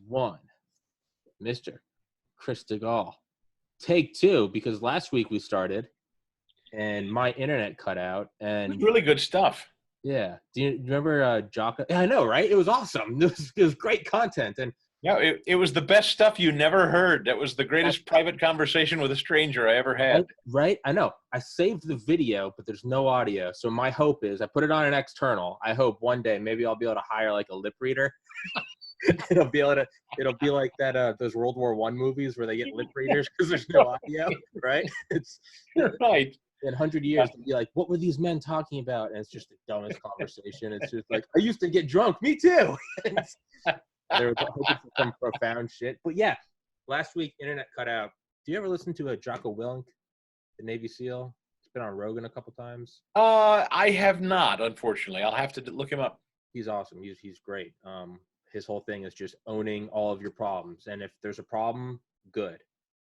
one, Mr. Chris DeGaulle. Take two, because last week we started and my internet cut out. And really good stuff. Yeah. Do you remember Jocko? Yeah, I know, right? It was awesome. It was great content. And yeah, it was the best stuff you never heard. That was the greatest private conversation with a stranger I ever had. Right? I know. I saved the video, but there's no audio. So my hope is I put it on an external. I hope one day maybe I'll be able to hire like a lip reader. It'll be like that those World War I movies where they get lip readers because there's no audio, right? It's right. In 100 years, they'll be like, what were these men talking about? And it's just the dumbest conversation. It's just like, I used to get drunk. Me too. They were hoping for some profound shit. But yeah, last week, internet cut out. Do you ever listen to Jocko Willink, the Navy SEAL? He's been on Rogan a couple times. I have not, unfortunately. I'll have to look him up. He's awesome. He's great. His whole thing is just owning all of your problems. And if there's a problem, good.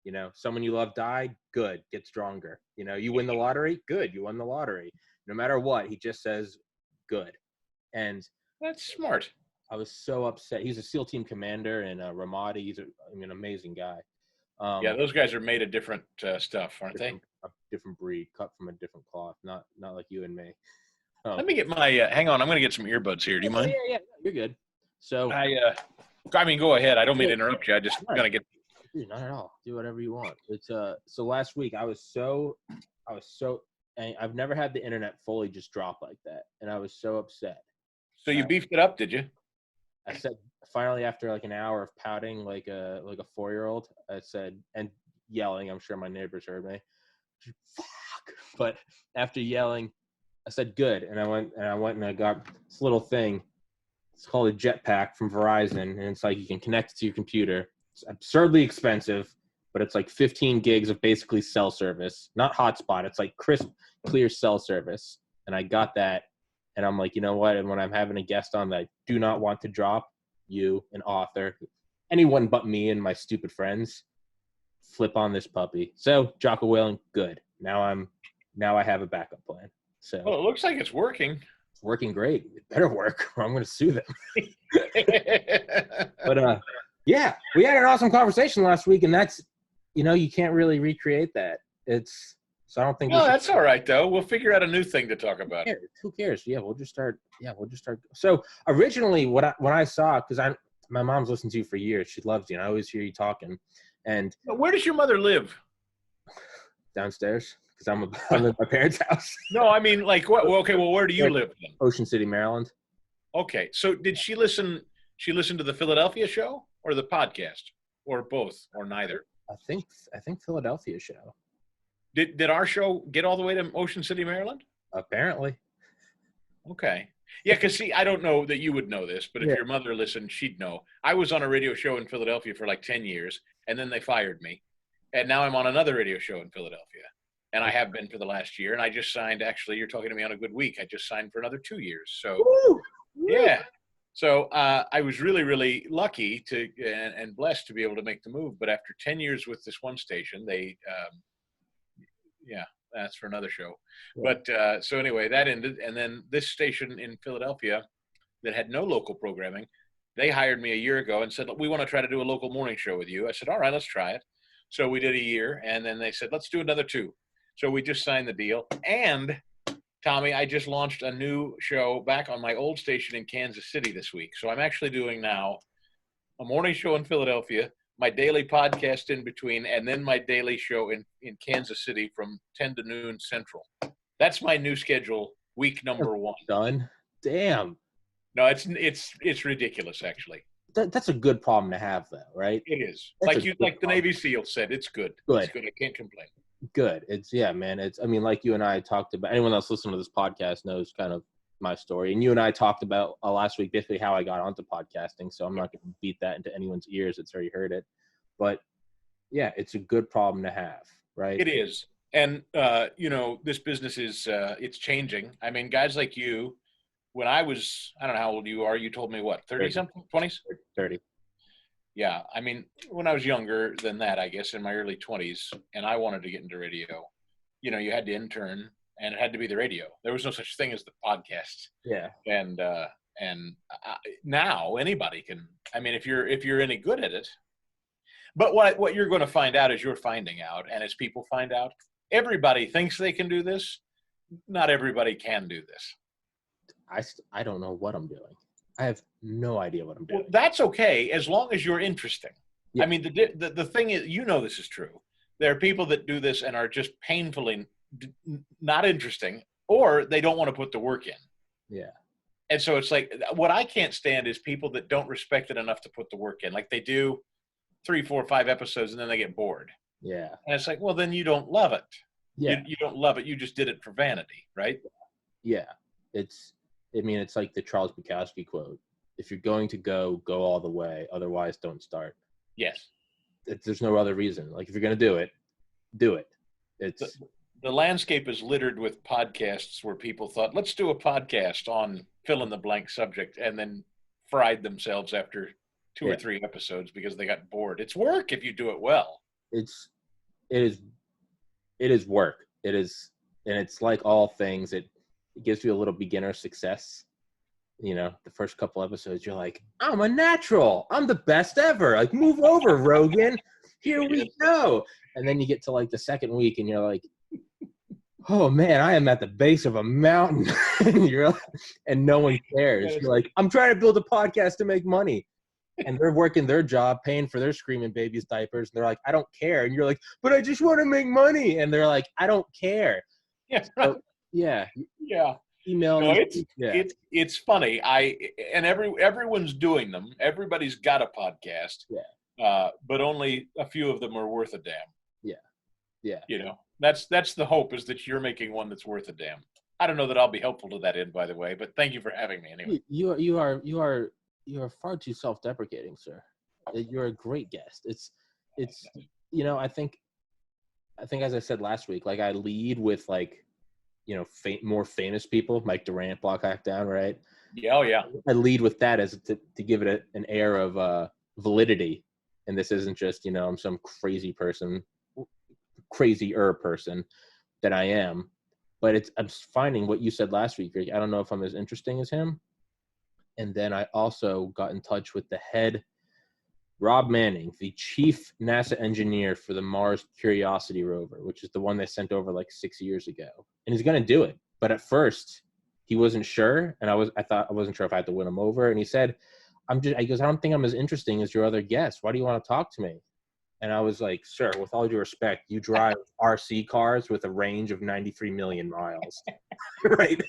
You know, someone you love died, good, get stronger. You know, you win the lottery, good, you won the lottery. No matter what, he just says good. And that's smart. I was so upset. He's a SEAL team commander in Ramadi. He's an amazing guy. Yeah, those guys are made of different stuff, aren't they? A different breed, cut from a different cloth, not like you and me. Let me get my hang on. I'm going to get some earbuds here. Do you mind? Yeah, you're good. So I mean, go ahead. I don't mean to interrupt you. I just got to get. Dude, not at all. Do whatever you want. It's so last week I was so I've never had the internet fully just drop like that, and I was so upset. So you beefed it up, did you? I said finally after like an hour of pouting like a 4-year-old, I said, and yelling, I'm sure my neighbors heard me. Fuck. But after yelling, I said good, and I went and I got this little thing. It's called a jetpack from Verizon, and it's like you can connect it to your computer. It's absurdly expensive, but it's like 15 gigs of basically cell service, not hotspot. It's like crisp, clear cell service. And I got that, and I'm like, you know what? And when I'm having a guest on that I do not want to drop, you, an author, anyone but me and my stupid friends, flip on this puppy. So Jocko Willink, good. Now I have a backup plan. So well, it looks like it's working. It's working great. It better work, or I'm going to sue them. But yeah, we had an awesome conversation last week, and that's, you know, you can't really recreate that. So I don't think. No, that's all right though. We'll figure out a new thing to talk about. Who cares? Yeah, we'll just start. So originally, when I saw, because my mom's listened to you for years. She loves you, and I always hear you talking. And where does your mother live? Downstairs, because I'm at my parents' house. No, I mean, like what? Well, okay, well, where do you live then? Ocean City, Maryland. Okay, so did she listen? She listened to the Philadelphia show or the podcast, or both, or neither? I think Philadelphia show. Did our show get all the way to Ocean City, Maryland? Apparently. Okay. Yeah, because see, I don't know that you would know this, but if your mother listened, she'd know. I was on a radio show in Philadelphia for like 10 years, and then they fired me. And now I'm on another radio show in Philadelphia. And I have been for the last year. And I just signed, actually, you're talking to me on a good week. I just signed for another 2 years. So, yeah. So I was really, really lucky and blessed to be able to make the move. But after 10 years with this one station, they that's for another show. Yeah. But so anyway, that ended. And then this station in Philadelphia that had no local programming, they hired me a year ago and said, we want to try to do a local morning show with you. I said, all right, let's try it. So we did a year. And then they said, let's do another 2. So we just signed the deal. And Tommy, I just launched a new show back on my old station in Kansas City this week. So I'm actually doing now a morning show in Philadelphia, my daily podcast in between, and then my daily show in Kansas City from 10 to noon Central. That's my new schedule, week number 1. Done. Damn. No, it's ridiculous, actually. That's a good problem to have, though, right? It is. That's like the Navy SEAL said, it's good. Good. It's good. I can't complain. Good. Man. I mean, like you and I talked about, anyone else listening to this podcast knows kind of my story. And you and I talked about last week, basically how I got onto podcasting. So I'm not going to beat that into anyone's ears that's already heard it. But yeah, it's a good problem to have, right? It is. And, this business is, it's changing. I mean, guys like you, when I was, I don't know how old you are, you told me what, 30 something, 20s? 30. Yeah. I mean, when I was younger than that, I guess in my early 20s, and I wanted to get into radio, you had to intern and it had to be the radio. There was no such thing as the podcast. Yeah. And And now anybody can. I mean, if you're any good at it. But what you're going to find out is you're finding out, and as people find out, everybody thinks they can do this. Not everybody can do this. I don't know what I'm doing. I have no idea what I'm doing. Well, that's okay as long as you're interesting. Yeah. I mean, the thing is, this is true. There are people that do this and are just painfully not interesting, or they don't want to put the work in. Yeah. And so it's like, what I can't stand is people that don't respect it enough to put the work in. Like they do 3, 4, 5 episodes and then they get bored. Yeah. And it's like, well, then you don't love it. Yeah. You don't love it. You just did it for vanity, right? Yeah. It's like the Charles Bukowski quote. If you're going to go all the way. Otherwise, don't start. Yes. There's no other reason. Like if you're going to do it, do it. It's the landscape is littered with podcasts where people thought, let's do a podcast on fill in the blank subject, and then fried themselves after 2 or 3 episodes because they got bored. It's work if you do it well. It is work. It is, and it's like all things. It gives you a little beginner success. You know, the first couple episodes, you're like, I'm a natural. I'm the best ever. Like, move over, Rogan. Here we go. And then you get to like the second week, and you're like, oh man, I am at the base of a mountain. And no one cares. You're like, I'm trying to build a podcast to make money. And they're working their job, paying for their screaming babies' diapers. And they're like, I don't care. And you're like, but I just want to make money. And they're like, I don't care. Yeah. So, yeah. Email. No, it's funny. Everyone's doing them. Everybody's got a podcast. Yeah. But only a few of them are worth a damn. Yeah. Yeah. You know, that's the hope, is that you're making one that's worth a damn. I don't know that I'll be helpful to that end, by the way, but thank you for having me anyway. You are far too self-deprecating, sir. You're a great guest. It's I think as I said last week, like I lead with like, more famous people, Mike Durant, Block Hack Down, right? Yeah, oh yeah. I lead with that as to give it an air of validity, and this isn't just I'm some crazier person than I am, but I'm finding what you said last week. I don't know if I'm as interesting as him. And then I also got in touch with the head, Rob Manning, the chief NASA engineer for the Mars Curiosity rover, which is the one they sent over like 6 years ago. And he's going to do it. But at first, he wasn't sure. And I wasn't sure if I had to win him over. And he said, he goes, I don't think I'm as interesting as your other guests. Why do you want to talk to me? And I was like, sir, with all due respect, you drive RC cars with a range of 93 million miles, right?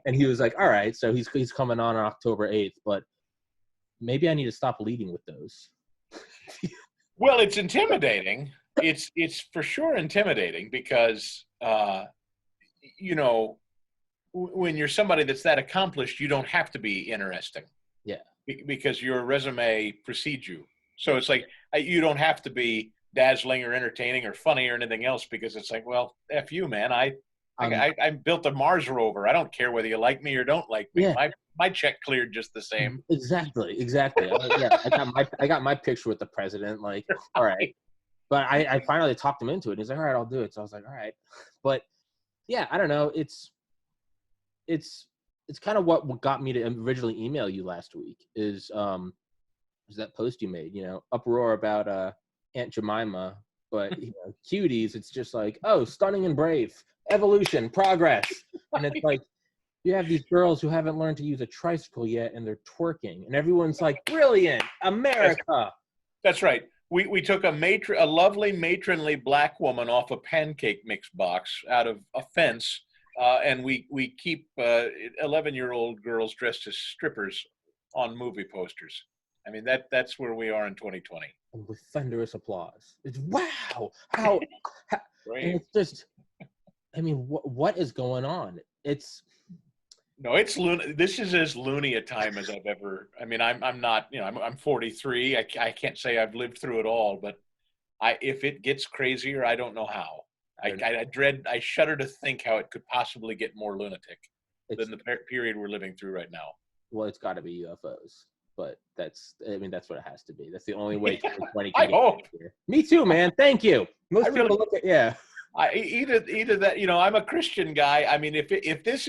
And he was like, all right, so he's coming on October 8th, but maybe I need to stop leading with those. Well, it's intimidating. It's for sure intimidating because, when you're somebody that's that accomplished, you don't have to be interesting. Yeah. Because your resume precedes you. So it's like, you don't have to be dazzling or entertaining or funny or anything else, because it's like, well, F you, man. I built a Mars rover. I don't care whether you like me or don't like me. Yeah. My check cleared just the same. Exactly. I got my picture with the president. Like, all right. But I finally talked him into it. He's like, all right, I'll do it. So I was like, all right. But yeah, I don't know. It's kind of what got me to originally email you last week is that post you made, uproar about Aunt Jemima, but cuties, it's just like, oh, stunning and brave, evolution, progress. And it's like, you have these girls who haven't learned to use a tricycle yet, and they're twerking, and everyone's like, brilliant, America. That's right. We took a lovely matronly black woman off a pancake mix box out of a fence, and we keep 11-year-old girls dressed as strippers on movie posters. I mean, that's where we are in 2020. And with thunderous applause. It's wow. How and it's just, I mean, what is going on? No, it's loony. This is as loony a time as I've ever. I mean, I'm not. I'm 43. I can't say I've lived through it all, but if it gets crazier, I don't know how. I shudder to think how it could possibly get more lunatic than the period we're living through right now. Well, it's got to be UFOs, but that's what it has to be. That's the only way 2020 I hope. Here. Me too, man. Thank you. Most people look at either that. I'm a Christian guy. I mean, if this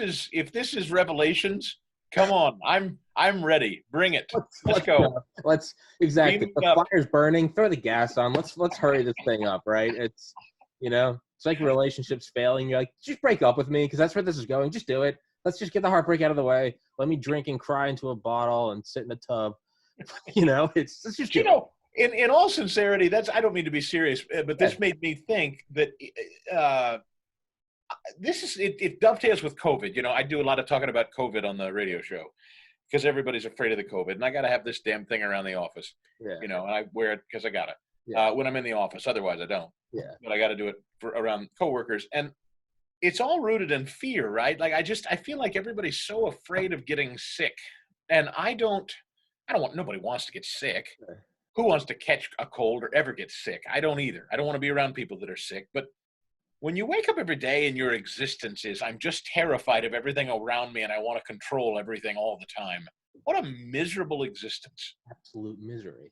is Revelations, Come on, I'm ready. Bring it. Let's go. Exactly. Beam The me up. fire's burning. Throw the gas on. Let's hurry this thing up, right? It's it's like relationships failing. You're like, just break up with me because that's where this is going. Just do it. Let's just get the heartbreak out of the way. Let me drink and cry into a bottle and sit in a tub. Let's just do it. In all sincerity, I don't mean to be serious, but this made me think that it dovetails with COVID. I do a lot of talking about COVID on the radio show because everybody's afraid of the COVID, and I got to have this damn thing around the office. Yeah. And I wear it because I got it when I'm in the office. Otherwise, I don't. Yeah. But I got to do it around coworkers, and it's all rooted in fear, right? Like I feel like everybody's so afraid of getting sick, and I don't want. Nobody wants to get sick. Sure. Who wants to catch a cold or ever get sick? I don't either. I don't want to be around people that are sick. But when you wake up every day and your existence is, I'm just terrified of everything around me and I want to control everything all the time. What a miserable existence. Absolute misery.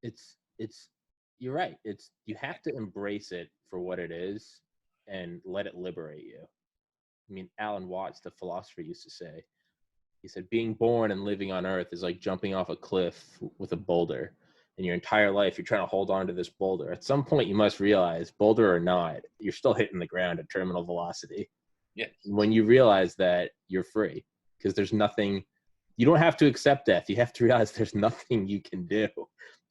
It's you're right. You have to embrace it for what it is and let it liberate you. I mean, Alan Watts, the philosopher, used to say, he said, being born and living on Earth is like jumping off a cliff with a boulder. And your entire life, you're trying to hold on to this boulder. At some point, you must realize, boulder or not, you're still hitting the ground at terminal velocity. Yes. When you realize that, you're free because there's nothing. You don't have to accept death. You have to realize there's nothing you can do.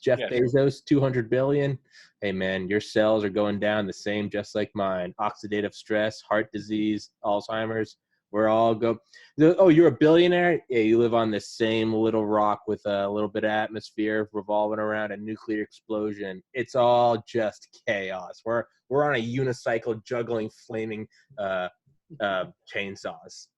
Jeff Bezos, 200 billion. Hey, man, your cells are going down the same, just like mine. Oxidative stress, heart disease, Alzheimer's. We're all go. Oh, you're a billionaire? Yeah, you live on this same little rock with a little bit of atmosphere revolving around a nuclear explosion. It's all just chaos. We're on a unicycle juggling flaming chainsaws.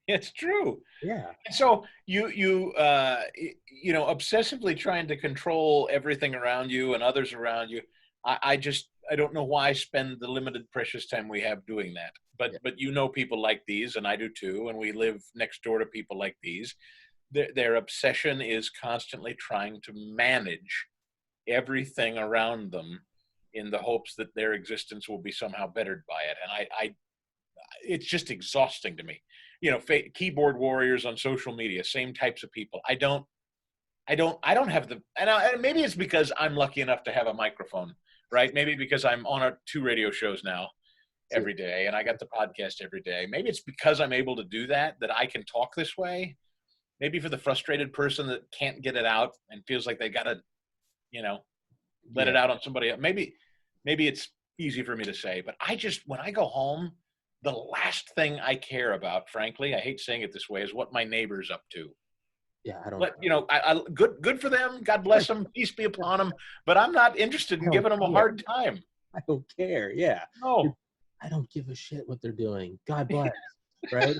It's true. Yeah. And so you obsessively trying to control everything around you and others around you. I don't know why I spend the limited precious time we have doing that. But people like these, and I do too, and we live next door to people like these. Their obsession is constantly trying to manage everything around them in the hopes that their existence will be somehow bettered by it. And it's just exhausting to me. Keyboard warriors on social media, same types of people. I don't have and maybe it's because I'm lucky enough to have a microphone, right? Maybe because I'm on 2 radio shows now every day and I got the podcast every day. Maybe it's because I'm able to do that I can talk this way. Maybe for the frustrated person that can't get it out and feels like they got to, let it out on somebody else. Maybe it's easy for me to say, but when I go home, the last thing I care about, frankly, I hate saying it this way, is what my neighbor's up to. Yeah, I don't. But good for them. God bless them. Peace be upon them. But I'm not interested in giving them a hard time. I don't care. Yeah. No. I don't give a shit what they're doing. God bless. Right?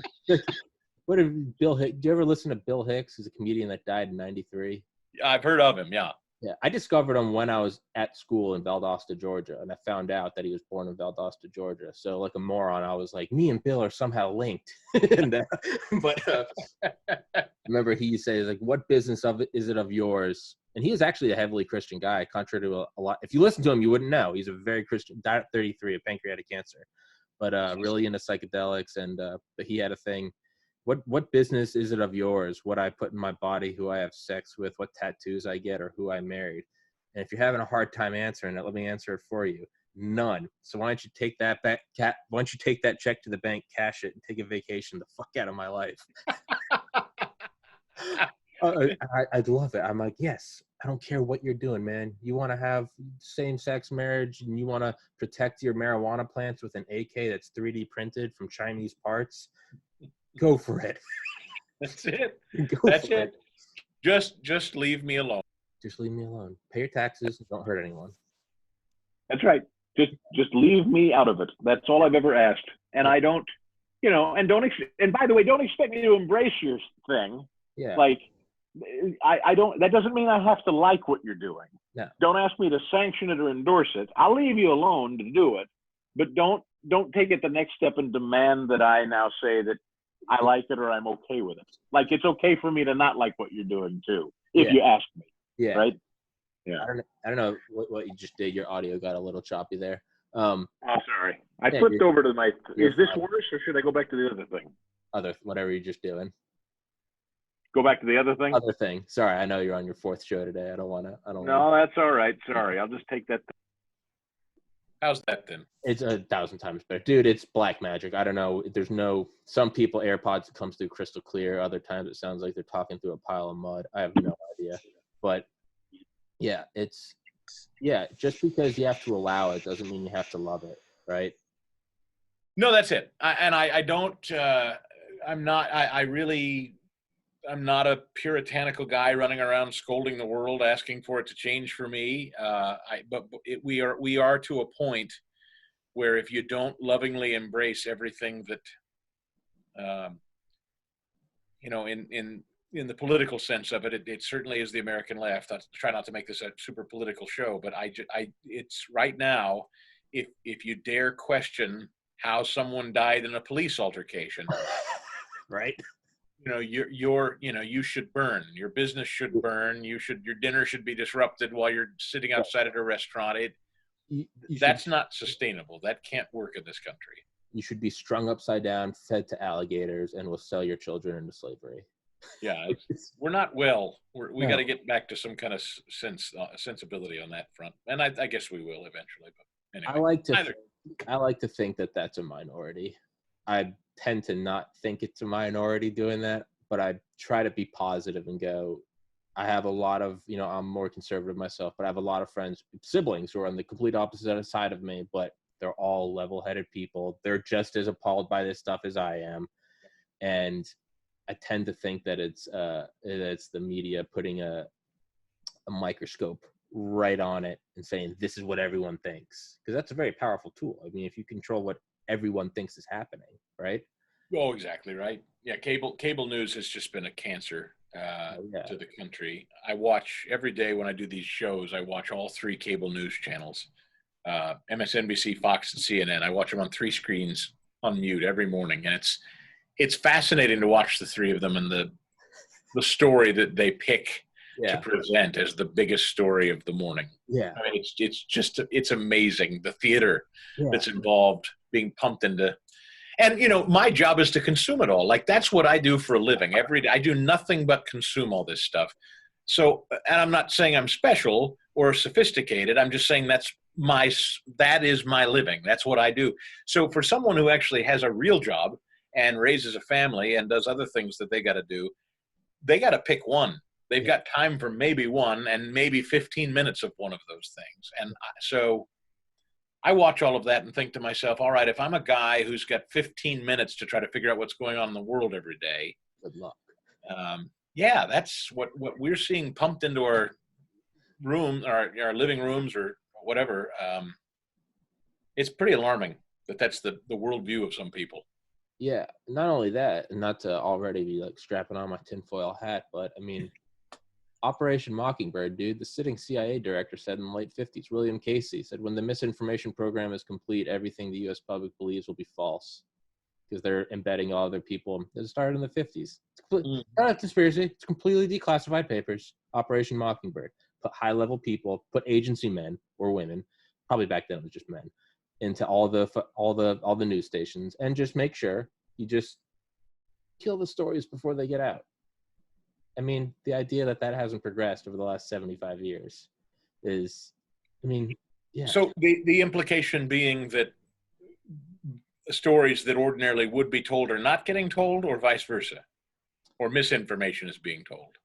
What if Bill Hicks? Do you ever listen to Bill Hicks? He's a comedian that died in '93. I've heard of him. Yeah. Yeah, I discovered him when I was at school in Valdosta, Georgia, and I found out that he was born in Valdosta, Georgia. So, like a moron, I was like, me and Bill are somehow linked. Remember, he used to say, like, what business is it of yours? And he was actually a heavily Christian guy, contrary to a lot. If you listen to him, you wouldn't know. He's a very Christian, died at 33 of pancreatic cancer, but really into psychedelics. And but he had a thing. What business is it of yours? What I put in my body, who I have sex with, what tattoos I get, or who I married? And if you're having a hard time answering it, let me answer it for you. None. So why don't you take that back? Why don't you take that check to the bank, cash it, and take a vacation the fuck out of my life? I'd love it. I'm like, yes. I don't care what you're doing, man. You want to have same-sex marriage, and you want to protect your marijuana plants with an AK that's 3D printed from Chinese parts. Go for it. That's it. That's it. Just leave me alone. Just leave me alone. Pay your taxes. Don't hurt anyone. That's right. Just leave me out of it. That's all I've ever asked. And I don't, and by the way, don't expect me to embrace your thing. Yeah. Like, I don't, that doesn't mean I have to like what you're doing. No. Don't ask me to sanction it or endorse it. I'll leave you alone to do it, but don't take it the next step and demand that I now say that I like it or I'm okay with it. Like, it's okay for me to not like what you're doing too, if you ask me. Yeah. Right. Yeah. I don't know what you just did. Your audio got a little choppy there. Oh, sorry. I flipped over to my. Is this worse, or should I go back to the other thing? Whatever you're just doing. Go back to the other thing. Other thing. Sorry, I know you're on your 4th show today. I don't want to. No, that's all right. Sorry, I'll just take that. How's that then? It's 1,000 times better, dude. It's black magic. I don't know. There's no. Some people AirPods, it comes through crystal clear. Other times it sounds like they're talking through a pile of mud. I have no idea. But yeah, just because you have to allow it doesn't mean you have to love it, right? No, that's it. I'm not a puritanical guy running around scolding the world, asking for it to change for me. We are to a point where if you don't lovingly embrace everything that, in the political sense of it, it certainly is the American left. I try not to make this a super political show, but it's right now, if you dare question how someone died in a police altercation, right? You should burn. Your business should burn. Your dinner should be disrupted while you're sitting outside at a restaurant. That's not sustainable. That can't work in this country. You should be strung upside down, fed to alligators, and will sell your children into slavery. Yeah, we're not well. We got to get back to some kind of sensibility on that front, and I guess we will eventually. But anyway, I like to think that that's a minority. I tend to not think it's a minority doing that, but I try to be positive and go, I have a lot of, I'm more conservative myself, but I have a lot of friends, siblings who are on the complete opposite side of me, but they're all level-headed people. They're just as appalled by this stuff as I am. And I tend to think that it's the media putting a microscope right on it and saying, this is what everyone thinks. Because that's a very powerful tool. I mean, if you control what everyone thinks is happening, right? Oh, exactly right. Yeah, cable news has just been a cancer to the country. I watch every day when I do these shows. I watch all 3 cable news channels, MSNBC, Fox, and CNN. I watch them on 3 screens on mute every morning, and it's fascinating to watch the 3 of them and the story that they pick to present as the biggest story of the morning. Yeah, I mean, it's amazing the theater that's involved being pumped into. And, my job is to consume it all. Like, that's what I do for a living. Every day, I do nothing but consume all this stuff. So, and I'm not saying I'm special or sophisticated. I'm just saying that is my living. That's what I do. So for someone who actually has a real job and raises a family and does other things that they got to do, they got to pick one. They've got time for maybe one and maybe 15 minutes of one of those things. And so I watch all of that and think to myself, all right, if I'm a guy who's got 15 minutes to try to figure out what's going on in the world every day, good luck. That's what we're seeing pumped into our room, our living rooms or whatever. It's pretty alarming that's the worldview of some people. Yeah, not only that, and not to already be like strapping on my tinfoil hat, but I mean, Operation Mockingbird, dude, the sitting CIA director said in the late 50s, William Casey said, when the misinformation program is complete, everything the U.S. public believes will be false because they're embedding all other people. It started in the 50s. It's not a conspiracy. It's completely declassified papers. Operation Mockingbird. Put high-level people, put agency men or women, probably back then it was just men, into all the news stations, and just make sure you just kill the stories before they get out. I mean, the idea that hasn't progressed over the last 75 years is, yeah. So the implication being that stories that ordinarily would be told are not getting told, or vice versa, or misinformation is being told.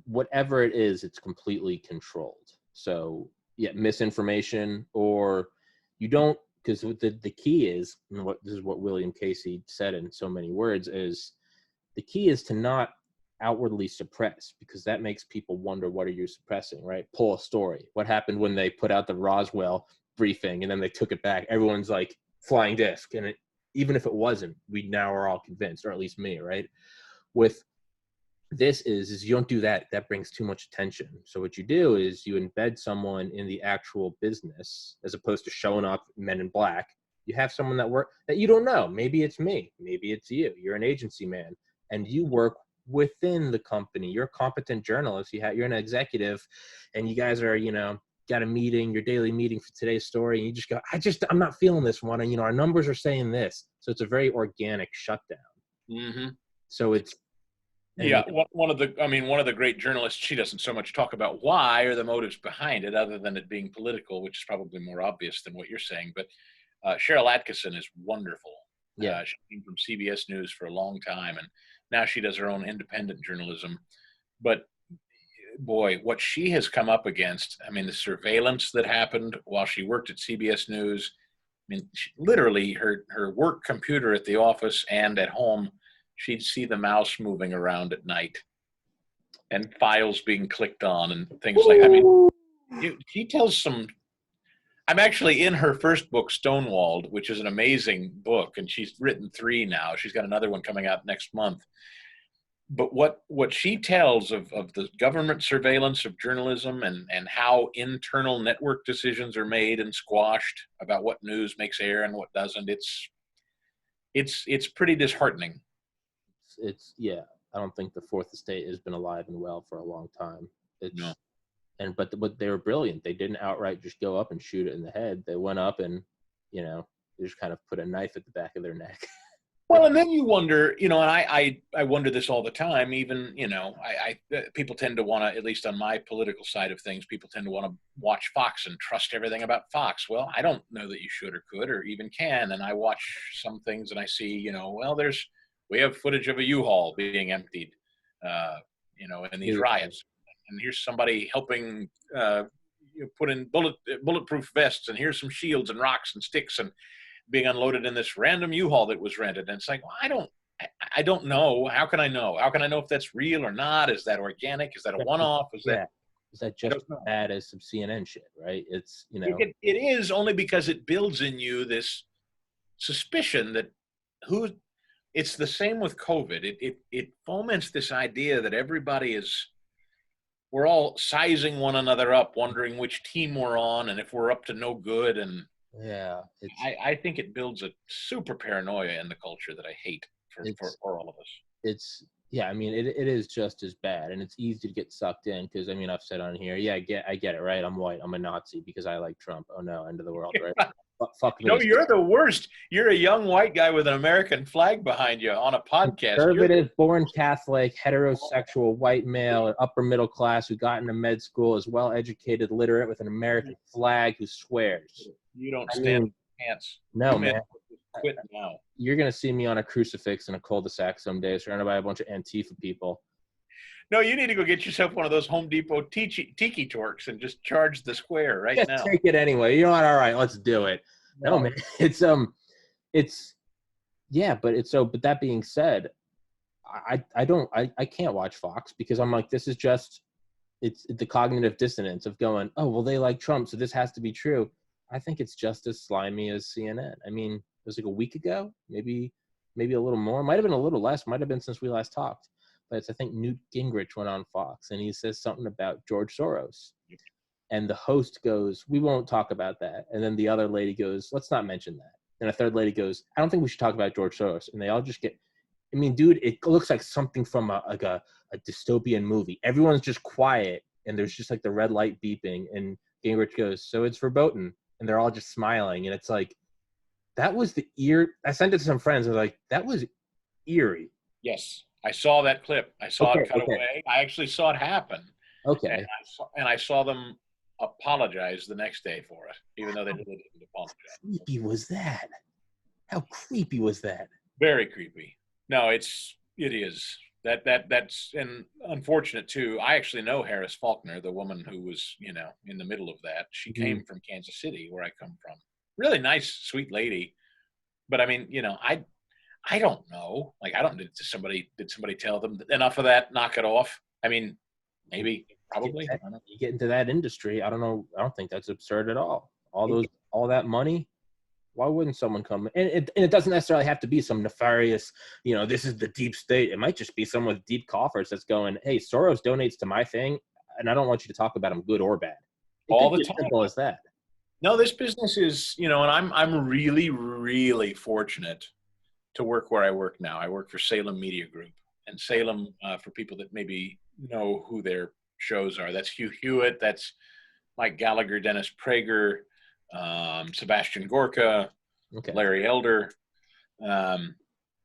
Whatever it is, it's completely controlled. So yeah, misinformation, or you don't, because the key is, and this is what William Casey said in so many words, is the key is to not outwardly suppress, because that makes people wonder, what are you suppressing, right? Pull a story. What happened when they put out the Roswell briefing and then they took it back? Everyone's like, flying disc. And even if it wasn't, we now are all convinced, or at least me, right? With this is you don't do that. That brings too much attention. So what you do is you embed someone in the actual business, as opposed to showing off Men in Black. You have someone that you don't know. Maybe it's me. Maybe it's you. You're an agency man, and you work within the company. You're a competent journalist. You're an executive, and you guys are, got a meeting, your daily meeting for today's story, and you just go, I'm not feeling this one, and our numbers are saying this. So it's a very organic shutdown. Mm-hmm. So it's Yeah, one of the great journalists, she doesn't so much talk about why or the motives behind it, other than it being political, which is probably more obvious than what you're saying. But Cheryl Atkinson is wonderful. Yeah. She came from CBS News for a long time, and now she does her own independent journalism. But boy, what she has come up against, I mean, the surveillance that happened while she worked at CBS News, I mean, literally her work computer at the office and at home, she'd see the mouse moving around at night and files being clicked on and things like, I mean, she tells some, I'm actually in her first book, Stonewalled, which is an amazing book, and she's written 3 now. She's got another one coming out next month. But what she tells of the government surveillance of journalism and how internal network decisions are made and squashed about what news makes air and what doesn't, it's pretty disheartening. Yeah. I don't think the Fourth Estate has been alive and well for a long time. No. But they were brilliant. They didn't outright just go up and shoot it in the head. They went up and, they just kind of put a knife at the back of their neck. Well, and then you wonder, and I wonder this all the time. Even, people tend to want to, at least on my political side of things, people tend to want to watch Fox and trust everything about Fox. Well, I don't know that you should or could or even can. And I watch some things and I see, we have footage of a U-Haul being emptied, in these riots. And here's somebody helping put in bulletproof vests, and here's some shields and rocks and sticks and being unloaded in this random U-Haul that was rented. And it's like, well, I don't know. How can I know? How can I know if that's real or not? Is that organic? Is that a one-off? Is that just as bad as some CNN shit, right? It's, It is, only because it builds in you this suspicion that it's the same with COVID. It foments this idea that we're all sizing one another up, wondering which team we're on and if we're up to no good. And yeah, I think it builds a super paranoia in the culture that I hate for all of us. It is just as bad, and it's easy to get sucked in because I've said on here, I get it, right? I'm white, I'm a Nazi because I like Trump. Oh no, end of the world, right? Fuck me. No, you're the worst. You're a young white guy with an American flag behind you on a podcast. Conservative, born Catholic, heterosexual, white male, upper middle class who got into med school, is well educated, literate, with an American flag, who swears. You don't stand a chance. No, man. Quit now. You're gonna see me on a crucifix in a cul-de-sac someday, surrounded by a bunch of Antifa people. No, you need to go get yourself one of those Home Depot tiki torques and just charge the square right now. Take it anyway. You know what? All right, let's do it. No, man. But that being said, I can't watch Fox because I'm like, this is just, it's the cognitive dissonance of going, oh, well, they like Trump, so this has to be true. I think it's just as slimy as CNN. It was like a week ago, maybe a little more. Might have been a little less. Might have been since we last talked. But I think Newt Gingrich went on Fox, and he says something about George Soros. And the host goes, we won't talk about that. And then the other lady goes, let's not mention that. And a third lady goes, I don't think we should talk about George Soros. And they all just get, dude, it looks like something from a dystopian movie. Everyone's just quiet, and there's just like the red light beeping. And Gingrich goes, so it's verboten. And they're all just smiling. And it's like, that was I sent it to some friends. I was like, that was eerie. Yes. I saw that clip. I saw it cut away. I actually saw it happen. Okay. And I saw them apologize the next day for it, even though they didn't apologize. How creepy was that? How creepy was that? Very creepy. No, it is. That's and unfortunate too. I actually know Harris Faulkner, the woman who was, in the middle of that. She came from Kansas City, where I come from. Really nice, sweet lady. But I don't know. Like, did somebody tell them enough of that, knock it off? Maybe, probably. You get into that industry, I don't know. I don't think that's absurd at all. All that money. Why wouldn't someone come? And it doesn't necessarily have to be some nefarious, this is the deep state. It might just be someone with deep coffers that's going, hey, Soros donates to my thing, and I don't want you to talk about him good or bad. All the time. As simple as that. No, this business is, and I'm really, really fortunate to work where I work now. I work for Salem Media Group, and Salem, for people that maybe know who their shows are, that's Hugh Hewitt, that's Mike Gallagher, Dennis Prager, Sebastian Gorka, Larry Elder.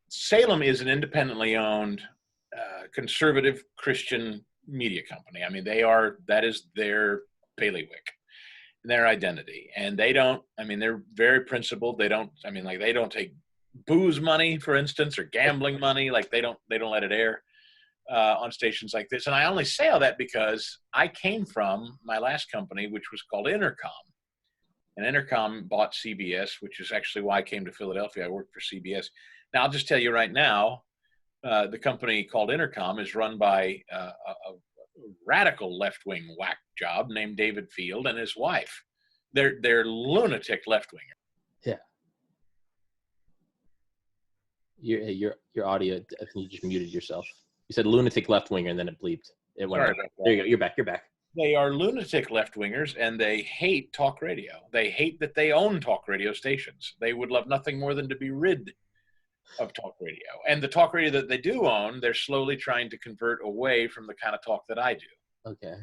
Salem is an independently owned conservative Christian media company. I mean, that is their bailiwick, their identity. And they're very principled. They don't take booze money, for instance, or gambling money. Like they don't let it air on stations like this. And I only say all that because I came from my last company, which was called Intercom. And Intercom bought CBS, which is actually why I came to Philadelphia. I worked for CBS. Now, I'll just tell you right now, the company called Intercom is run by a radical left-wing whack job named David Field and his wife. They're lunatic left-winger. Yeah. Your audio, I think you just muted yourself. You said lunatic left-winger and then it bleeped. It went out. There you go. You're back. They are lunatic left-wingers, and they hate talk radio. They hate that they own talk radio stations. They would love nothing more than to be rid of talk radio. And the talk radio that they do own, they're slowly trying to convert away from the kind of talk that I do. Okay.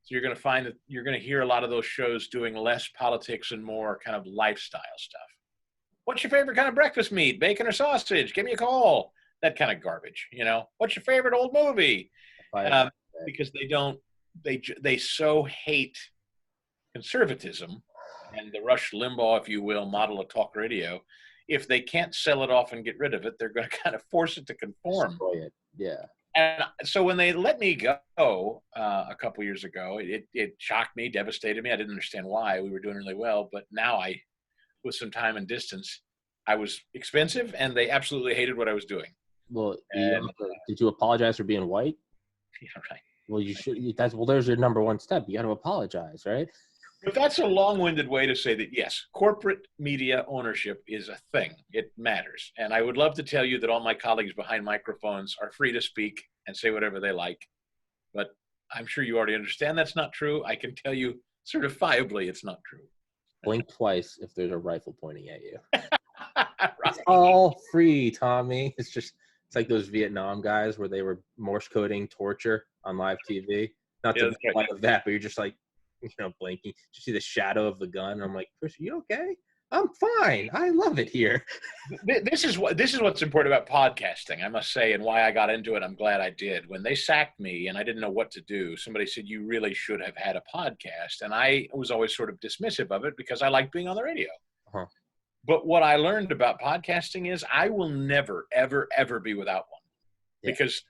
So you're going to find that you're going to hear a lot of those shows doing less politics and more kind of lifestyle stuff. What's your favorite kind of breakfast meat? Bacon or sausage? Give me a call. That kind of garbage, you know. What's your favorite old movie? Because they so hate conservatism and the Rush Limbaugh, if you will, model of talk radio. If they can't sell it off and get rid of it, they're going to kind of force it to conform. Destroy it. Yeah. And so when they let me go a couple years ago, it shocked me, devastated me. I didn't understand why. We were doing really well, but now with some time and distance, I was expensive, and they absolutely hated what I was doing. Well, did you apologize for being white? Yeah, right. Well, you should. There's your number one step. You got to apologize, right? But that's a long-winded way to say that, yes, corporate media ownership is a thing. It matters. And I would love to tell you that all my colleagues behind microphones are free to speak and say whatever they like. But I'm sure you already understand that's not true. I can tell you certifiably it's not true. Blink twice if there's a rifle pointing at you. Right. It's all free, Tommy. It's like those Vietnam guys where they were Morse coding torture on live TV. Not to be like that, but you're just like, blinking. You see the shadow of the gun. And I'm like, Chris, are you okay? I'm fine. I love it here. This is what's important about podcasting, I must say, and why I got into it. I'm glad I did. When they sacked me and I didn't know what to do, somebody said, you really should have had a podcast. And I was always sort of dismissive of it because I like being on the radio. Uh-huh. But what I learned about podcasting is I will never, ever, ever be without one. Yeah. Because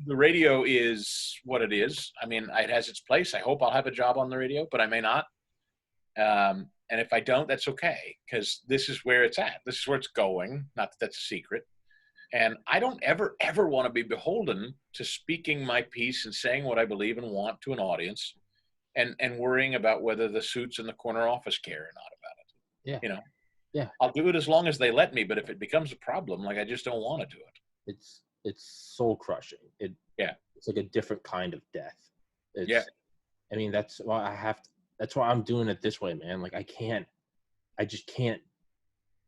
the radio is what it is. I mean, it has its place. I hope I'll have a job on the radio, but I may not. And if I don't, that's okay, because this is where it's at. This is where it's going. Not that that's a secret. And I don't ever, ever want to be beholden to speaking my piece and saying what I believe and want to an audience and worrying about whether the suits in the corner office care or not about it. Yeah. Yeah. I'll do it as long as they let me, but if it becomes a problem, I just don't want to do it. It's soul crushing. It's like a different kind of death. I mean, that's why that's why I'm doing it this way, man. Like I just can't.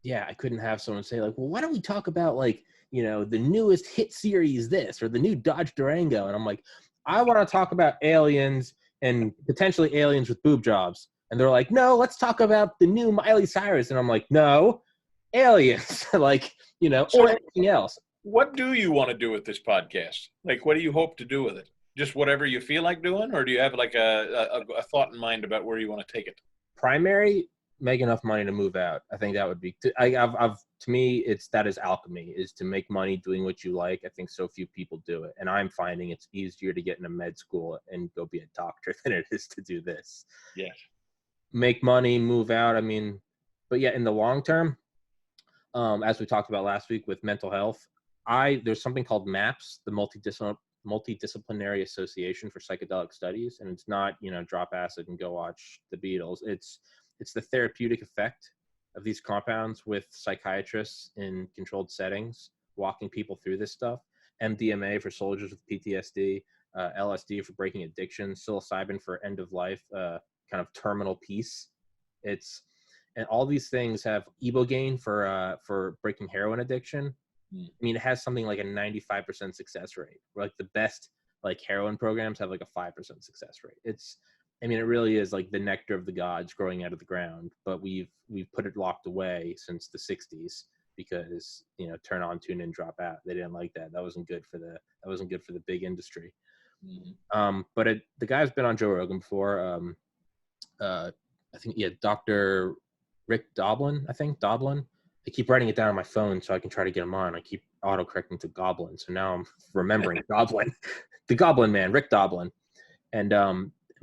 Yeah. I couldn't have someone say like, well, why don't we talk about like, the newest hit series, this, or the new Dodge Durango. And I'm like, I want to talk about aliens and potentially aliens with boob jobs. And they're like, no, let's talk about the new Miley Cyrus. And I'm like, no, aliens, like, or anything else. What do you want to do with this podcast? Like, what do you hope to do with it? Just whatever you feel like doing? Or do you have like a thought in mind about where you want to take it? Primary, make enough money to move out. I think that would be, to me, that is alchemy, is to make money doing what you like. I think so few people do it. And I'm finding it's easier to get into med school and go be a doctor than it is to do this. Yes. Make money, move out. I mean, but yeah, in the long term, as we talked about last week with mental health, there's something called MAPS, the Multidisciplinary Association for Psychedelic Studies. And it's not, drop acid and go watch the Beatles. It's the therapeutic effect of these compounds with psychiatrists in controlled settings, walking people through this stuff. MDMA for soldiers with PTSD, LSD for breaking addiction, psilocybin for end of life, kind of terminal peace. And all these things have ibogaine for breaking heroin addiction. I mean, it has something like a 95% success rate. Like the best like heroin programs have like a 5% success rate. It really is like the nectar of the gods growing out of the ground, but we've put it locked away since the 60s because, turn on, tune in, drop out. They didn't like that. That wasn't good for the big industry. Mm-hmm. But the guy's been on Joe Rogan before. I think, Dr. Rick Doblin, Doblin. I keep writing it down on my phone so I can try to get him on. I keep autocorrecting to Goblin. So now I'm remembering Goblin, the Goblin man, Rick Doblin. And,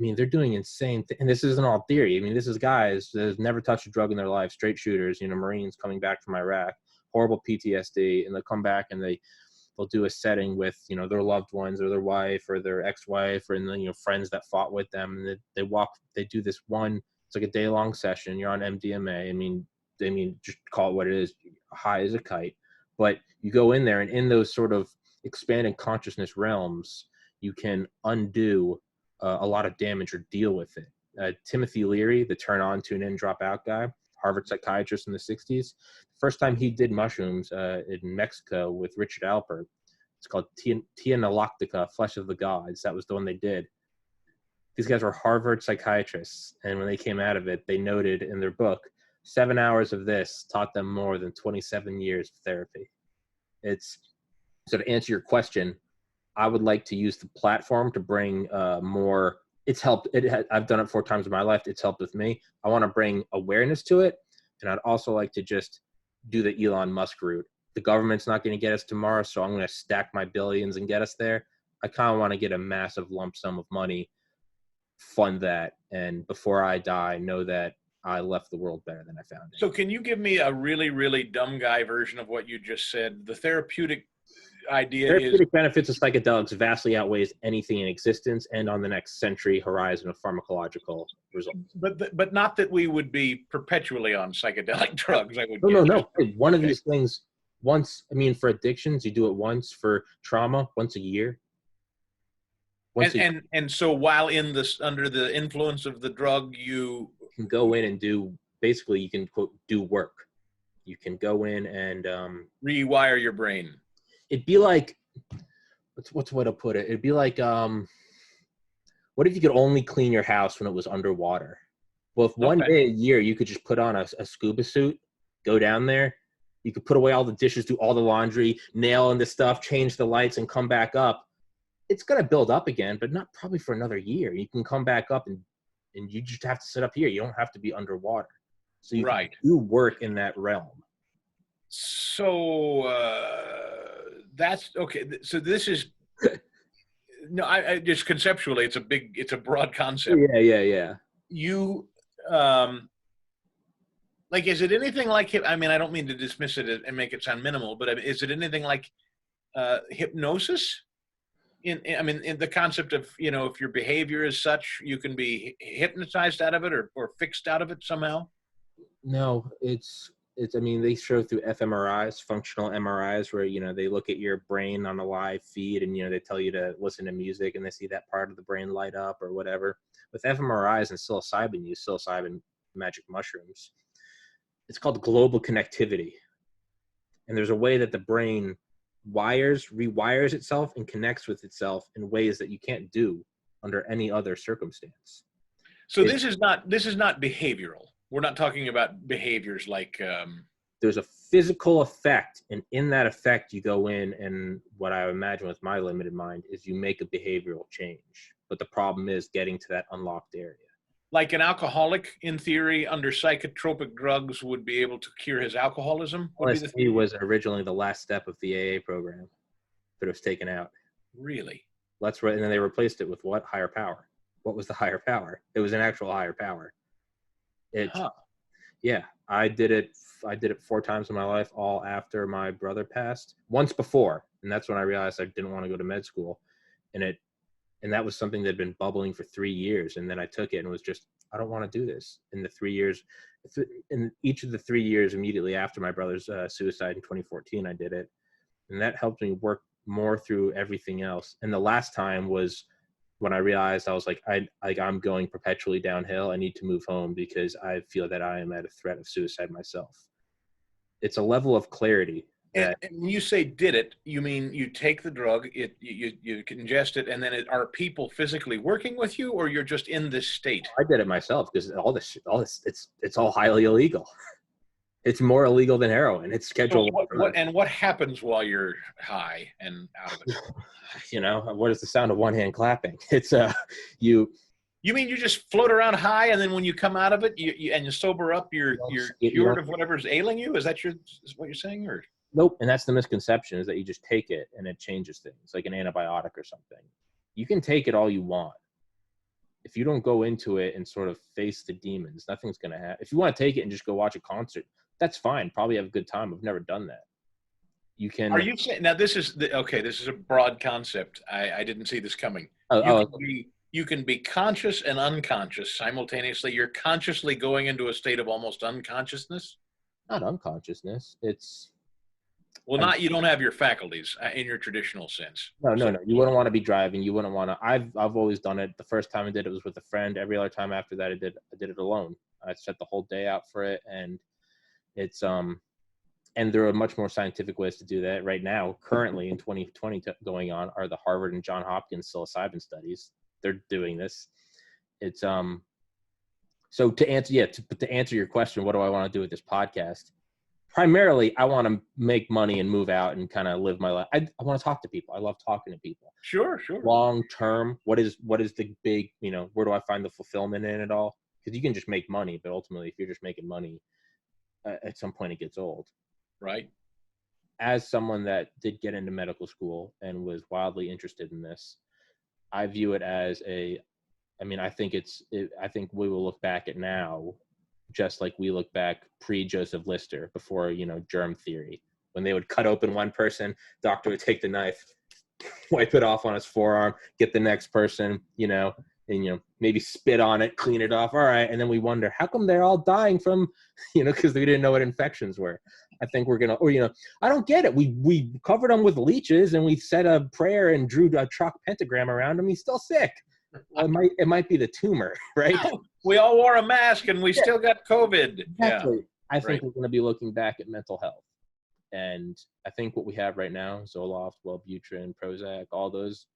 they're doing insane and this isn't all theory. This is guys that have never touched a drug in their life, straight shooters, Marines coming back from Iraq, horrible PTSD, and they'll come back and they'll do a setting with, their loved ones or their wife or their ex-wife or, friends that fought with them. And they do this one, it's like a day-long session. You're on MDMA. Just call it what it is, high as a kite. But you go in there, and in those sort of expanded consciousness realms, you can undo a lot of damage or deal with it. Timothy Leary, the turn on, tune in, drop out guy, Harvard psychiatrist in the 60s. First time he did mushrooms in Mexico with Richard Alpert. It's called Tia Nalactica, Flesh of the Gods. That was the one they did. These guys were Harvard psychiatrists, and when they came out of it, they noted in their book, 7 hours of this taught them more than 27 years of therapy. So to answer your question, I would like to use the platform to bring more. It's helped. I've done it 4 times in my life. It's helped with me. I want to bring awareness to it. And I'd also like to just do the Elon Musk route. The government's not going to get us tomorrow, so I'm going to stack my billions and get us there. I kind of want to get a massive lump sum of money, fund that, and before I die, know that I left the world better than I found it. So can you give me a really, really dumb guy version of what you just said? The therapeutic therapeutic benefits of psychedelics vastly outweighs anything in existence and on the next century horizon of pharmacological results. But not that we would be perpetually on psychedelic drugs. No. One of these things once, for addictions, you do it once. For trauma, once a year. And so while under the influence of the drug, you can go in and you can quote, do work. You can go in and rewire your brain. It'd be like, what's the way to put it? It'd be like, what if you could only clean your house when it was underwater? Well, if one day a year you could just put on a scuba suit, go down there, you could put away all the dishes, do all the laundry, nail in the stuff, change the lights, and come back up. It's going to build up again, but not probably for another year. You can come back up and you just have to sit up here. You don't have to be underwater. So you can do work in that realm. So that's okay. So this is no. I just conceptually, it's a broad concept. Yeah. You is it anything like? I don't mean to dismiss it and make it sound minimal, but is it anything like hypnosis? In the concept of if your behavior is such, you can be hypnotized out of it or fixed out of it somehow. No, it's they show through fMRIs, functional MRIs, where they look at your brain on a live feed and they tell you to listen to music and they see that part of the brain light up or whatever. With fMRIs and psilocybin magic mushrooms, it's called global connectivity, and there's a way that the brain rewires itself and connects with itself in ways that you can't do under any other circumstance. So this is not behavioral. We're not talking about behaviors like there's a physical effect, and in that effect you go in, and what I imagine with my limited mind is you make a behavioral change. But the problem is getting to that unlocked area. Like an alcoholic, in theory, under psychotropic drugs would be able to cure his alcoholism? LSD was originally the last step of the AA program, but it was taken out. Really? That's right. And then they replaced it with what? Higher power. What was the higher power? It was an actual higher power. Yeah, I did it 4 times in my life, all after my brother passed. Once before, and that's when I realized I didn't want to go to med school, and that was something that had been bubbling for 3 years. And then I took it and was just, I don't want to do this. In each of the 3 years immediately after my brother's suicide in 2014, I did it, and that helped me work more through everything else. And the last time was when I realized I was like, I'm going perpetually downhill. I need to move home because I feel that I am at a threat of suicide myself. It's a level of clarity. And when you say did it, you mean you take the drug, you ingest it, and then are people physically working with you, or you're just in this state? I did it myself because all this, it's all highly illegal. It's more illegal than heroin. It's So scheduled. what happens while you're high and out of it? You know, what is the sound of one hand clapping? It's you. You mean you just float around high, and then when you come out of it, you sober up, you're cured of whatever's ailing you? Is what you're saying, or? Nope. And that's the misconception, is that you just take it and it changes things, like an antibiotic or something. You can take it all you want. If you don't go into it and sort of face the demons, nothing's going to happen. If you want to take it and just go watch a concert, that's fine. Probably have a good time. I've never done that. You can. Are you saying, now this is this is a broad concept. I didn't see this coming. You can be conscious and unconscious simultaneously. You're consciously going into a state of almost unconsciousness. Not unconsciousness. It's. Well, you don't have your faculties in your traditional sense. No. You wouldn't want to be driving. You wouldn't want to. I've always done it. The first time I did it was with a friend. Every other time after that, I did it alone. I set the whole day out for it, and it's and there are much more scientific ways to do that. Right now, currently in 2020 going on, are the Harvard and Johns Hopkins psilocybin studies. They're doing this. It's So to answer your question, what do I want to do with this podcast? Primarily, I want to make money and move out and kind of live my life. I want to talk to people. I love talking to people. Sure. Long term, what is the big, where do I find the fulfillment in it all? Because you can just make money, but ultimately, if you're just making money, at some point it gets old. Right. As someone that did get into medical school and was wildly interested in this, I view it as I think we will look back at now just like we look back pre-Joseph Lister, before, germ theory. When they would cut open one person, doctor would take the knife, wipe it off on his forearm, get the next person, and, maybe spit on it, clean it off. All right. And then we wonder, how come they're all dying from, because we didn't know what infections were. I think we're going to, I don't get it. We covered him with leeches and we said a prayer and drew a chalk pentagram around him. He's still sick. Well, it might be the tumor, right? We all wore a mask and we still got COVID. Exactly. Yeah. I think we're going to be looking back at mental health. And I think what we have right now, Zoloft, Wellbutrin, Prozac, all those,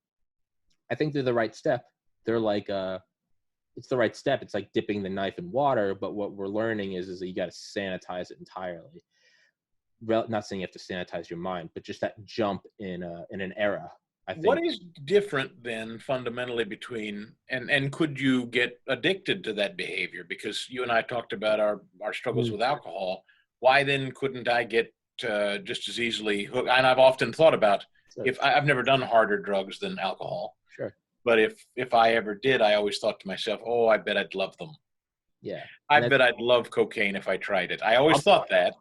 I think they're the right step. They're like, it's the right step. It's like dipping the knife in water. But what we're learning is that you got to sanitize it entirely. Not saying you have to sanitize your mind, but just that jump in an era. I think. What is different then fundamentally between, and could you get addicted to that behavior? Because you and I talked about our struggles with alcohol. Why then couldn't I get just as easily hooked? And I've often thought about, if I've never done harder drugs than alcohol. Sure. But if I ever did, I always thought to myself, oh, I bet I'd love them. Yeah. I bet I'd love cocaine if I tried it. I always thought that.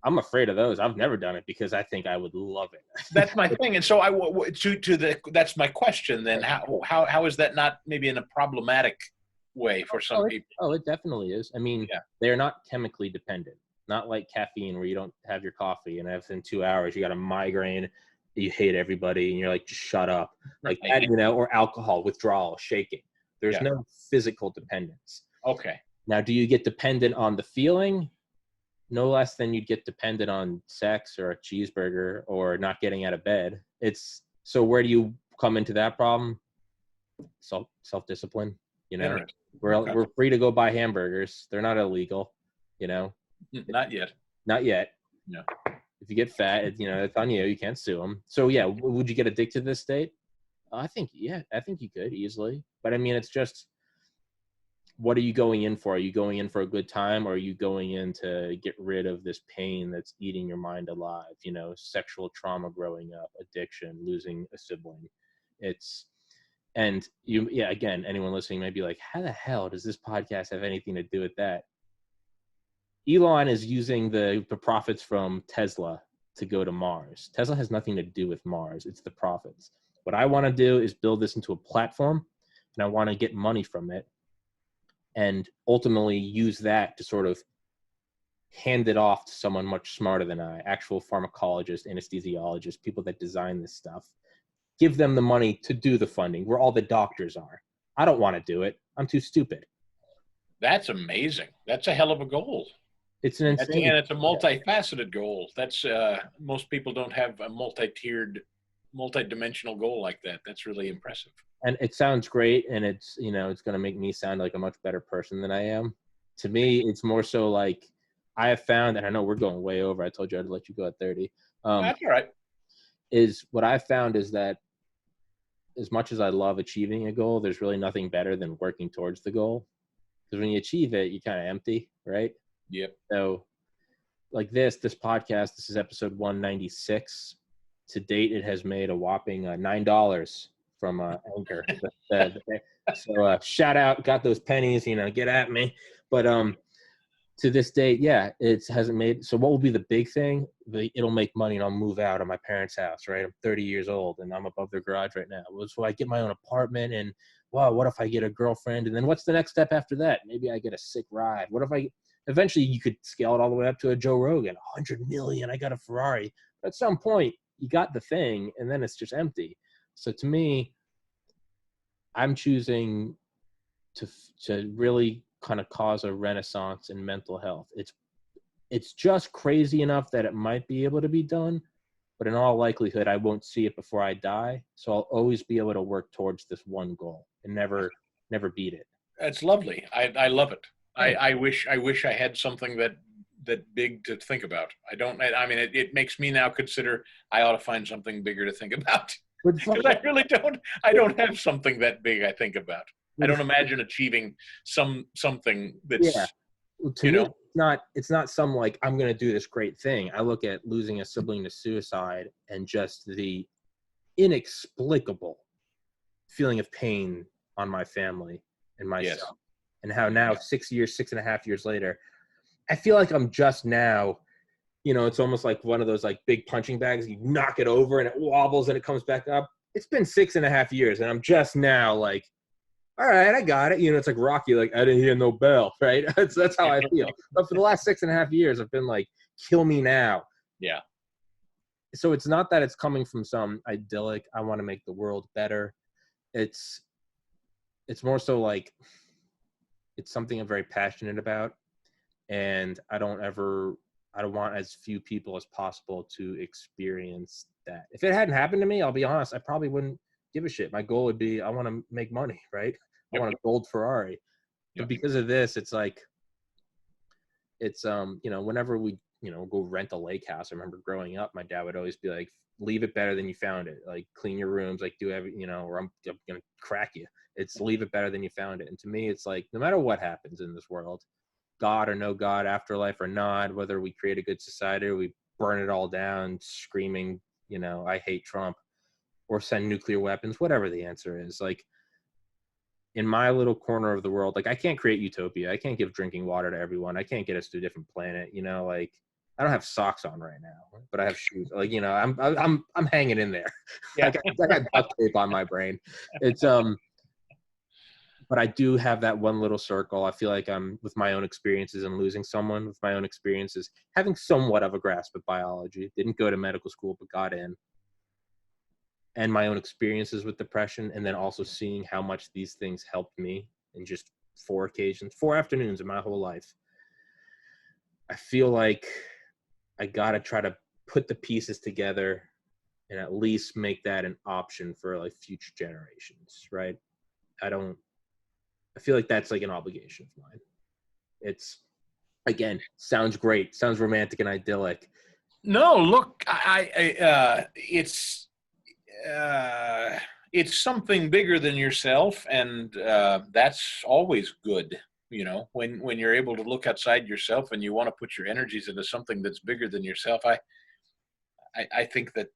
I'm afraid of those. I've never done it because I think I would love it. That's my thing. And so that's my question then. How is that not maybe in a problematic way for some people? Oh, it definitely is. I mean, they're not chemically dependent. Not like caffeine where you don't have your coffee and within 2 hours you got a migraine, you hate everybody and you're like, just shut up. Like that, or alcohol withdrawal, shaking. There's no physical dependence. Okay. Now, do you get dependent on the feeling? No less than you'd get dependent on sex or a cheeseburger or not getting out of bed. So where do you come into that problem? Self-discipline, We're free to go buy hamburgers. They're not illegal, Not yet. Not yet. No. If you get fat, it's on you. You can't sue them. So yeah, would you get addicted to this state? I think you could easily. But I mean, it's just, what are you going in for? Are you going in for a good time, or are you going in to get rid of this pain that's eating your mind alive? Sexual trauma growing up, addiction, losing a sibling. Again, anyone listening may be like, how the hell does this podcast have anything to do with that? Elon is using the profits from Tesla to go to Mars. Tesla has nothing to do with Mars. It's the profits. What I want to do is build this into a platform, and I want to get money from it and ultimately use that to sort of hand it off to someone much smarter than I, actual pharmacologists, anesthesiologists, people that design this stuff. Give them the money to do the funding, where all the doctors are. I don't want to do it. I'm too stupid. That's amazing. That's a hell of a goal. It's an insane. And it's a multifaceted goal. That's most people don't have a multi-tiered, multi-dimensional goal like that. That's really impressive. And it sounds great, and it's going to make me sound like a much better person than I am. To me, it's more so like I have found, and I know we're going way over. I told you I'd let you go at 30. That's all right. Is what I found is that as much as I love achieving a goal, there's really nothing better than working towards the goal. Because when you achieve it, you're kind of empty, right? Yep. So like this podcast, this is episode 196. To date, it has made a whopping $9 from Anchor. So shout out, got those pennies, get at me. But to this date, yeah, it hasn't made. So what will be the big thing? It'll make money and I'll move out of my parents' house, right? I'm 30 years old and I'm above their garage right now. So I get my own apartment and, wow, what if I get a girlfriend? And then what's the next step after that? Maybe I get a sick ride. What if eventually you could scale it all the way up to a Joe Rogan, 100 million, I got a Ferrari. But at some point, you got the thing and then it's just empty. So to me, I'm choosing to really kind of cause a renaissance in mental health. It's just crazy enough that it might be able to be done, but in all likelihood, I won't see it before I die. So I'll always be able to work towards this one goal and never beat it. That's lovely. I love it. I wish I had something that big to think about. I don't. I mean, it makes me now consider I ought to find something bigger to think about. Because I really don't. I don't have something that big I think about. I don't imagine achieving something that's, to me, it's not some like, I'm going to do this great thing. I look at losing a sibling to suicide and just the inexplicable feeling of pain on my family and myself. Yes. And how now 6.5 years later, I feel like I'm just now, it's almost like one of those like big punching bags. You knock it over and it wobbles and it comes back up. It's been 6.5 years and I'm just now like, all right, I got it. It's like Rocky, like, I didn't hear no bell, right? That's how I feel. But for the last 6.5 years, I've been like, kill me now. Yeah. So it's not that it's coming from some idyllic, I want to make the world better. It's more so like, it's something I'm very passionate about. And I don't want as few people as possible to experience that. If it hadn't happened to me, I'll be honest, I probably wouldn't give a shit. My goal would be, I want to make money, right? I want a gold Ferrari. But because of this, it's like, it's, whenever we, go rent a lake house, I remember growing up, my dad would always be like, leave it better than you found it. Like, clean your rooms, like do or I'm going to crack you. It's leave it better than you found it. And to me, it's like, no matter what happens in this world, God or no God, afterlife or not, whether we create a good society or we burn it all down screaming, I hate Trump, or send nuclear weapons, whatever the answer is. Like, in my little corner of the world, like, I can't create utopia. I can't give drinking water to everyone. I can't get us to a different planet. Like, I don't have socks on right now, but I have shoes. Like, I'm hanging in there. Yeah. I got duct tape on my brain. It's but I do have that one little circle. I feel like I'm, with my own experiences and losing someone, with my own experiences, having somewhat of a grasp of biology. Didn't go to medical school, but got in. And my own experiences with depression, and then also seeing how much these things helped me in just 4 afternoons in my whole life. I feel like I got to try to put the pieces together and at least make that an option for like future generations, right? I feel like that's like an obligation of mine. It's, again, sounds great, sounds romantic and idyllic. No, look, it's something bigger than yourself, and that's always good. When you're able to look outside yourself and you want to put your energies into something that's bigger than yourself, I think that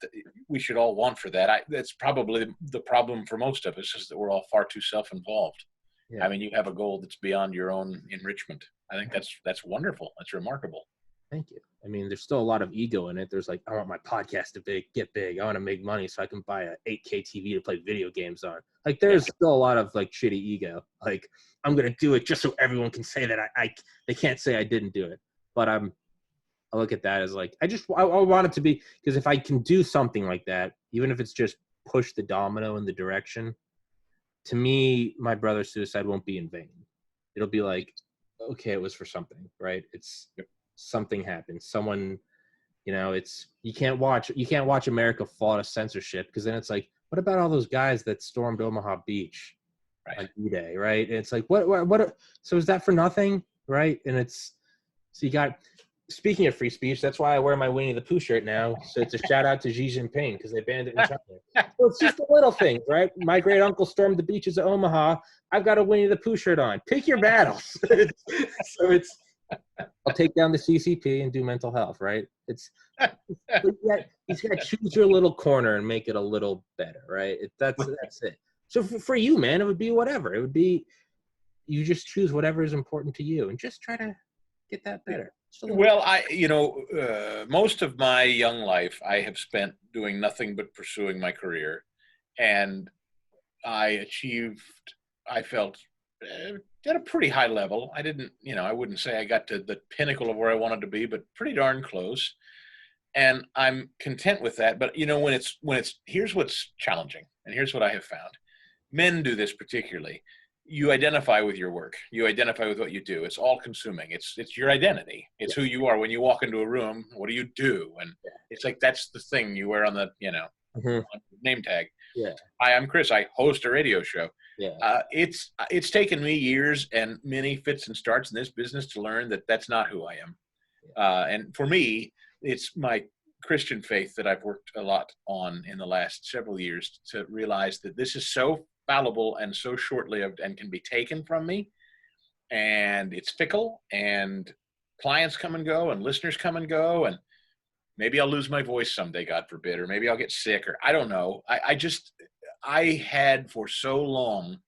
we should all want for that. That's probably the problem for most of us, is that we're all far too self-involved. Yeah. I mean, you have a goal that's beyond your own enrichment. I think that's wonderful. That's remarkable. Thank you. I mean, there's still a lot of ego in it. There's like, I want my podcast to get big. I want to make money so I can buy a 8K TV to play video games on. Like, there's still a lot of like shitty ego. Like, I'm going to do it just so everyone can say that they can't say I didn't do it. But I look at that as like, I want it to be, because if I can do something like that, even if it's just push the domino in the direction, to me, my brother's suicide won't be in vain. It'll be like, okay, it was for something, right? It's something happened. Someone, you can't watch America fall out of censorship, because then it's like, what about all those guys that stormed Omaha Beach on D-Day, right? And it's like, what? So is that for nothing, right? And it's, so you got, speaking of free speech, that's why I wear my Winnie the Pooh shirt now. So it's a shout out to Xi Jinping because they banned it in China. So it's just the little things, right? My great uncle stormed the beaches of Omaha. I've got a Winnie the Pooh shirt on. Pick your battles. So it's, I'll take down the CCP and do mental health, right? It's you got to choose your little corner and make it a little better, right? That's it. So for you, man, it would be whatever. It would be, you just choose whatever is important to you and just try to get that better. Well, most of my young life I have spent doing nothing but pursuing my career, and I felt at a pretty high level. I didn't, I wouldn't say I got to the pinnacle of where I wanted to be, but pretty darn close. And I'm content with that. But here's what's challenging, and here's what I have found. Men do this particularly. You identify with your work. You identify with what you do. It's all consuming. It's your identity. It's who you are when you walk into a room. What do you do? And it's like, that's the thing you wear on the, name tag. Yeah. Hi, I'm Chris. I host a radio show. Yeah. It's taken me years and many fits and starts in this business to learn that that's not who I am. And for me, it's my Christian faith that I've worked a lot on in the last several years to realize that this is so fallible and so short-lived and can be taken from me, and it's fickle, and clients come and go and listeners come and go, and maybe I'll lose my voice someday, God forbid, or maybe I'll get sick, or I don't know. I had for so long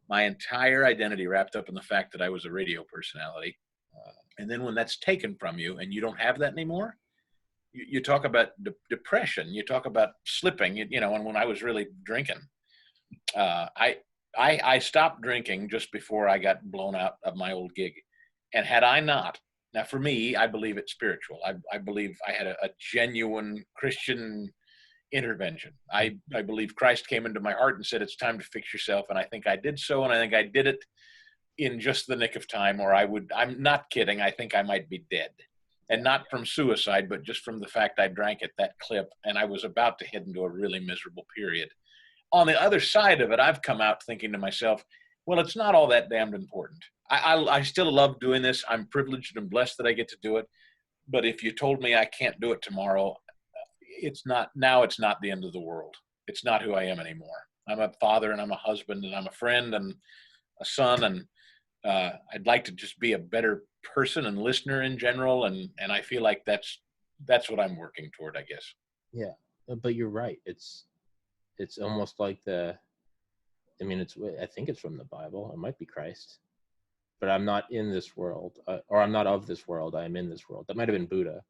my entire identity wrapped up in the fact that I was a radio personality, and then when that's taken from you and you don't have that anymore, you talk about depression, you talk about slipping, and when I was really drinking, I stopped drinking just before I got blown out of my old gig. And had I not, now for me, I believe it's spiritual. I believe I had a genuine Christian intervention. I believe Christ came into my heart and said, it's time to fix yourself. And I think I did so. And I think I did it in just the nick of time, or I'm not kidding. I think I might be dead. And not from suicide, but just from the fact I drank at that clip. And I was about to head into a really miserable period. On the other side of it, I've come out thinking to myself, well, it's not all that damned important. I still love doing this. I'm privileged and blessed that I get to do it. But if you told me I can't do it tomorrow, it's not the end of the world. It's not who I am anymore. I'm a father, and I'm a husband, and I'm a friend, and a son, and I'd like to just be a better person and listener in general. And I feel like that's what I'm working toward, I guess. Yeah, but you're right. It's almost like I think it's from the Bible. It might be Christ, but I'm not in this world, or I'm not of this world. I am in this world. That might have been Buddha.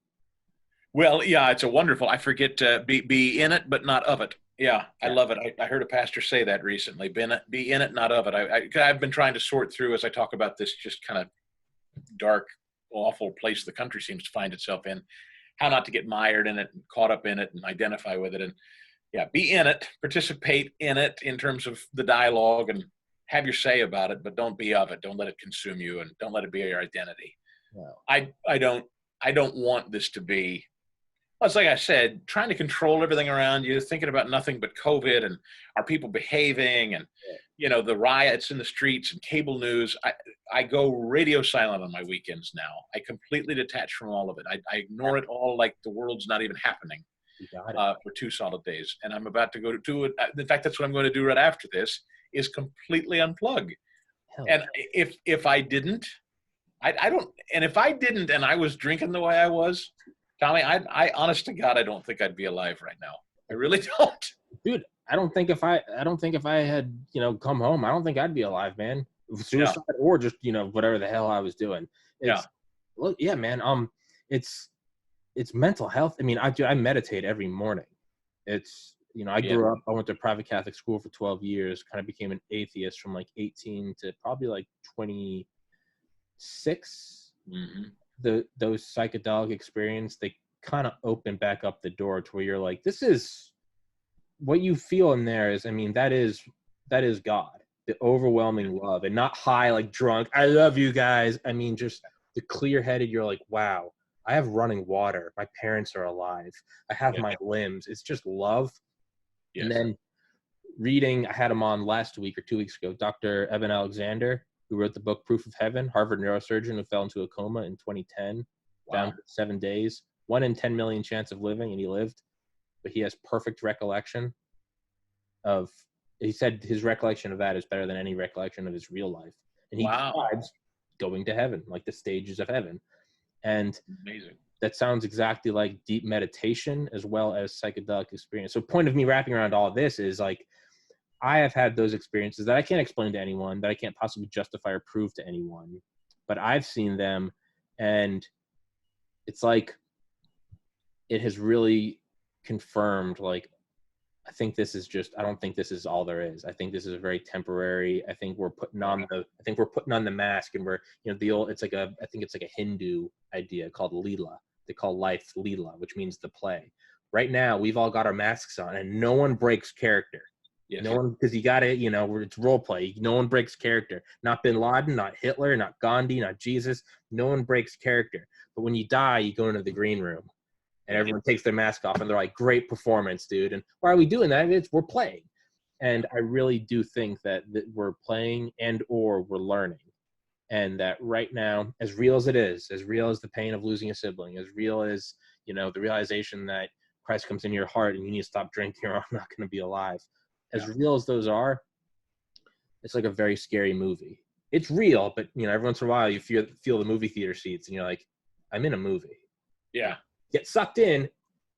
Well, yeah, it's a wonderful, I forget, be in it, but not of it. Yeah, I love it. I heard a pastor say that recently, be in it, not of it. I've been trying to sort through, as I talk about this just kind of dark, awful place the country seems to find itself in, how not to get mired in it and caught up in it and identify with it. And yeah, be in it, participate in it in terms of the dialogue, and have your say about it, but don't be of it. Don't let it consume you, and don't let it be your identity. Wow. I don't want this to be, well, it's like I said, trying to control everything around you, thinking about nothing but COVID and are people behaving, and the riots in the streets and cable news. I go radio silent on my weekends now. I completely detach from all of it. I ignore it all like the world's not even happening for 2 solid days. And I'm about to go to it. In fact, that's what I'm going to do right after this, is completely unplug. And if I didn't, I don't, and if I didn't and I was drinking the way I was, Tommy, I honest to God, I don't think I'd be alive right now. I really don't. Dude, I don't think if I had, come home, I don't think I'd be alive, man. Suicide or just, whatever the hell I was doing. Man. It's mental health. I mean, I meditate every morning. It's, I grew up, I went to private Catholic school for 12 years, kind of became an atheist from like 18 to probably like 26. Mm-hmm. Those psychedelic experience, they kind of open back up the door to where you're like, this is what you feel in there is, that is God, the overwhelming love, and not high, like drunk. I love you guys. Just the clear-headed. You're like, wow, I have running water. My parents are alive. I have my limbs. It's just love. Yes. And then reading, I had him on last week or 2 weeks ago, Dr. Evan Alexander, who wrote the book Proof of Heaven, Harvard neurosurgeon who fell into a coma in 2010. down to 7 days, 1 in 10 million chance of living, and he lived. But he has perfect recollection of. He said his recollection of that is better than any recollection of his real life, and he describes going to heaven, like the stages of heaven, and amazing. That sounds exactly like deep meditation as well as psychedelic experience. So, point of me wrapping around all of this is like, I have had those experiences that I can't explain to anyone, that I can't possibly justify or prove to anyone, but I've seen them, and it's like it has really confirmed, like, I think this is just, I don't think this is all there is. I think this is a very temporary, I think we're putting on the mask, and we're, I think it's like a Hindu idea called Leela. They call life Leela, which means the play. Right now, we've all got our masks on, and no one breaks character. Yes. No one, because you got to, it's role play. No one breaks character. Not Bin Laden, not Hitler, not Gandhi, not Jesus. No one breaks character. But when you die, you go into the green room, and everyone takes their mask off, and they're like, "Great performance, dude." And why are we doing that? We're playing. And I really do think that we're playing or we're learning. And that right now, as real as it is, as real as the pain of losing a sibling, as real as, the realization that Christ comes into your heart and you need to stop drinking or I'm not going to be alive. As real as those are, it's like a very scary movie. It's real, but, every once in a while you feel the movie theater seats and you're like, I'm in a movie. Yeah. Get sucked in,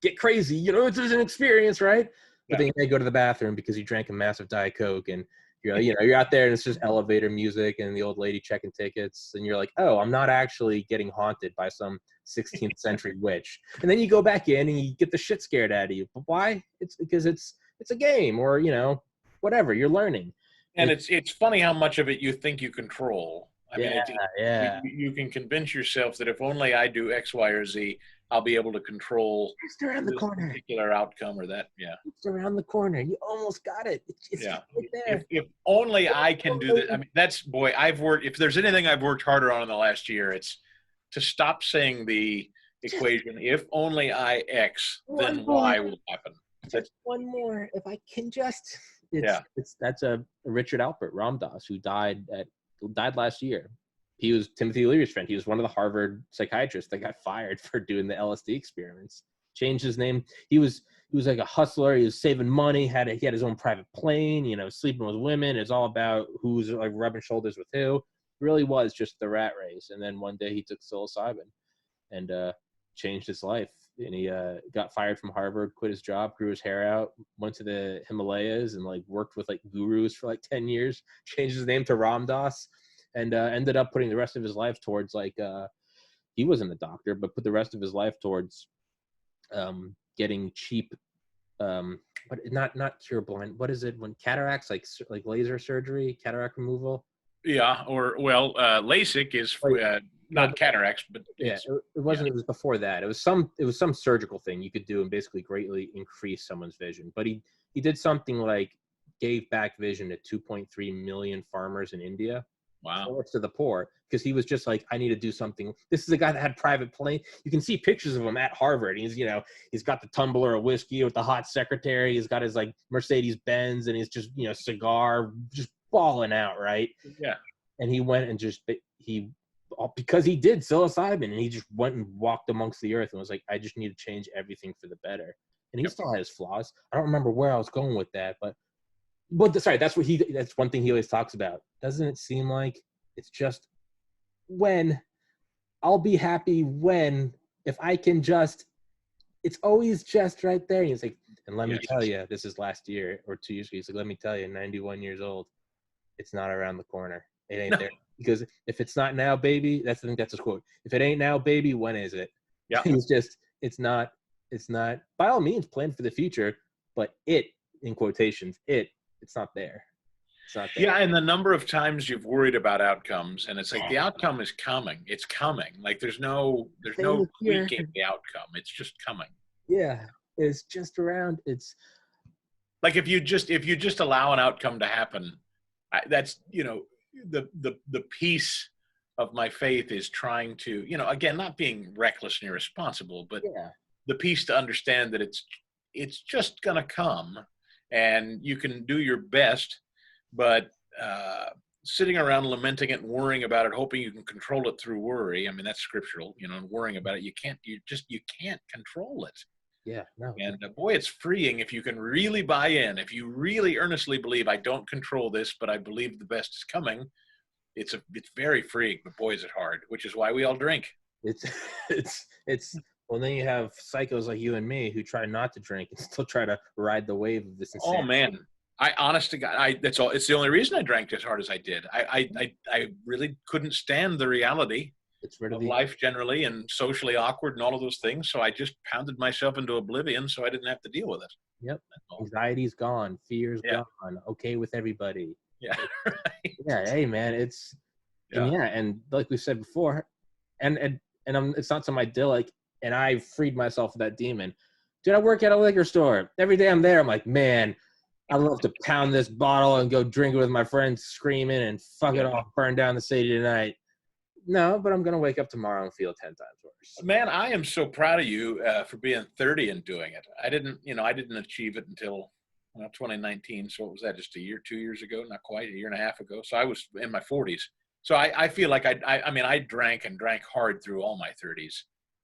get crazy. It's an experience, right? But then you may go to the bathroom because you drank a massive Diet Coke, and you're out there and it's just elevator music and the old lady checking tickets, and you're like, oh, I'm not actually getting haunted by some 16th century witch. And then you go back in and you get the shit scared out of you. But why? It's because it's a game, or whatever. You're learning. And it's funny how much of it you think you control. I mean, you can convince yourself that if only I do X, Y, or Z, I'll be able to control just around the corner, particular outcome or that. Yeah, it's around the corner. You almost got it. It's right there. If only I can do that. I mean, I've worked. If there's anything I've worked harder on in the last year, it's to stop saying the equation. If only I X, then Y will happen. Just one more. If I can just. That's a Richard Alpert Ramdas, who died last year. He was Timothy Leary's friend. He was one of the Harvard psychiatrists that got fired for doing the LSD experiments. Changed his name. He was like a hustler. He was saving money. He had his own private plane. Sleeping with women. It's all about who's like rubbing shoulders with who. It really was just the rat race. And then one day he took psilocybin and changed his life. And he got fired from Harvard, quit his job, grew his hair out, went to the Himalayas, and like worked with like gurus for like 10 years. Changed his name to Ramdas. And ended up putting the rest of his life towards he wasn't a doctor, but put the rest of his life towards getting cheap, but not cure blind. What is it when cataracts, like laser surgery, cataract removal? Yeah, LASIK is not cataracts, but it wasn't. Yeah. It was before that. It was some surgical thing you could do and basically greatly increase someone's vision. But he did something like gave back vision to 2.3 million farmers in India. Wow. To the poor, because he was just like, I need to do something. This is a guy that had private plane. You can see pictures of him at Harvard. He's got the tumbler of whiskey with the hot secretary. He's got his like Mercedes Benz, and he's just cigar, just balling out, right? Yeah. And he went and because he did psilocybin, and he just went and walked amongst the earth and was like, I just need to change everything for the better. And he still had his flaws. I don't remember where I was going with that, but that's one thing he always talks about. Doesn't it seem like it's just when I'll be happy if I can just, it's always just right there. And he's like, and let me tell you, this is last year or 2 years ago. He's like, let me tell you, 91 years old, it's not around the corner. It ain't there. Because if it's not now, baby, I think that's his quote. If it ain't now, baby, when is it? Yeah. It's not, by all means, plan for the future, but in quotations, it's not there. It's not there. Yeah, and the number of times you've worried about outcomes, and it's like the outcome is coming. It's coming. Like there's no tweaking the outcome. It's just coming. Yeah, it's just around. It's like if you just allow an outcome to happen, that's the piece of my faith is trying to again, not being reckless and irresponsible, but the piece to understand that it's just gonna come. And you can do your best, but sitting around lamenting it and worrying about it, hoping you can control it through worry. I mean, that's scriptural, and worrying about it. You can't control it. Yeah, no. And boy, it's freeing if you can really buy in. If you really earnestly believe, I don't control this, but I believe the best is coming. It's very freeing, but boy, is it hard, which is why we all drink. It's well, then you have psychos like you and me who try not to drink and still try to ride the wave of this insanity. Oh man, honest to God, that's all. It's the only reason I drank as hard as I did. I really couldn't stand the reality of life generally and socially awkward and all of those things. So I just pounded myself into oblivion so I didn't have to deal with it. Yep. Anxiety's gone. Fear's gone. Okay with everybody. Yeah. Right. Yeah. Hey man, and like we said before, and it's not some idyllic, and I freed myself of that demon. Dude, I work at a liquor store. Every day I'm there, I'm like, man, I'd love to pound this bottle and go drink it with my friends screaming and fuck it off, burn down the city tonight. No, but I'm going to wake up tomorrow and feel 10 times worse. Man, I am so proud of you for being 30 and doing it. I didn't achieve it until 2019. So what was that? Just 2 years ago? Not quite, a year and a half ago. So I was in my 40s. So I feel like I drank hard through all my 30s.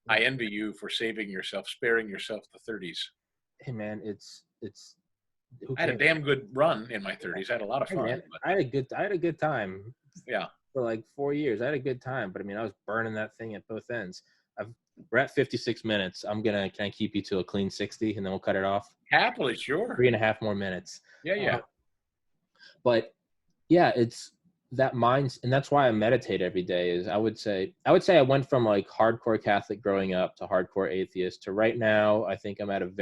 I envy you for sparing yourself the 30s. Hey man, I had a damn good run in my 30s. I had a lot of fun. Man, I had a good time. Yeah. For like 4 years, I had a good time. But I mean, I was burning that thing at both ends. We're at 56 minutes. Can I keep you to a clean 60 and then we'll cut it off? Happily, sure. 3.5 more minutes. Yeah. But yeah, it's that mind, and that's why I meditate every day. Is I would say I went from like hardcore Catholic growing up to hardcore atheist to right now. I think I'm at an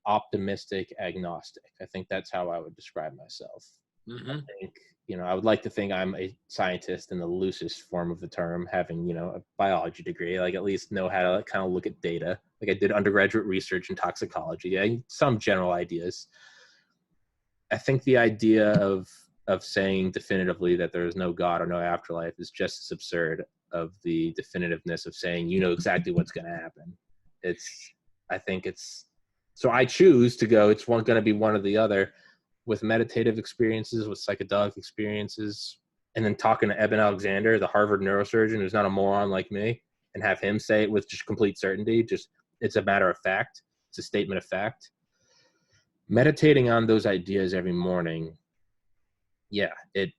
optimistic agnostic. I think that's how I would describe myself. Mm-hmm. I think, I would like to think I'm a scientist in the loosest form of the term, having, a biology degree, like at least know how to kind of look at data. Like I did undergraduate research in toxicology, some general ideas. I think the idea of saying definitively that there is no God or no afterlife is just as absurd of the definitiveness of saying, exactly what's going to happen. So I choose to go, it's going to be one or the other, with meditative experiences, with psychedelic experiences, and then talking to Eben Alexander, the Harvard neurosurgeon, who's not a moron like me, and have him say it with just complete certainty. Just, it's a matter of fact. It's a statement of fact. Meditating on those ideas every morning. Yeah. If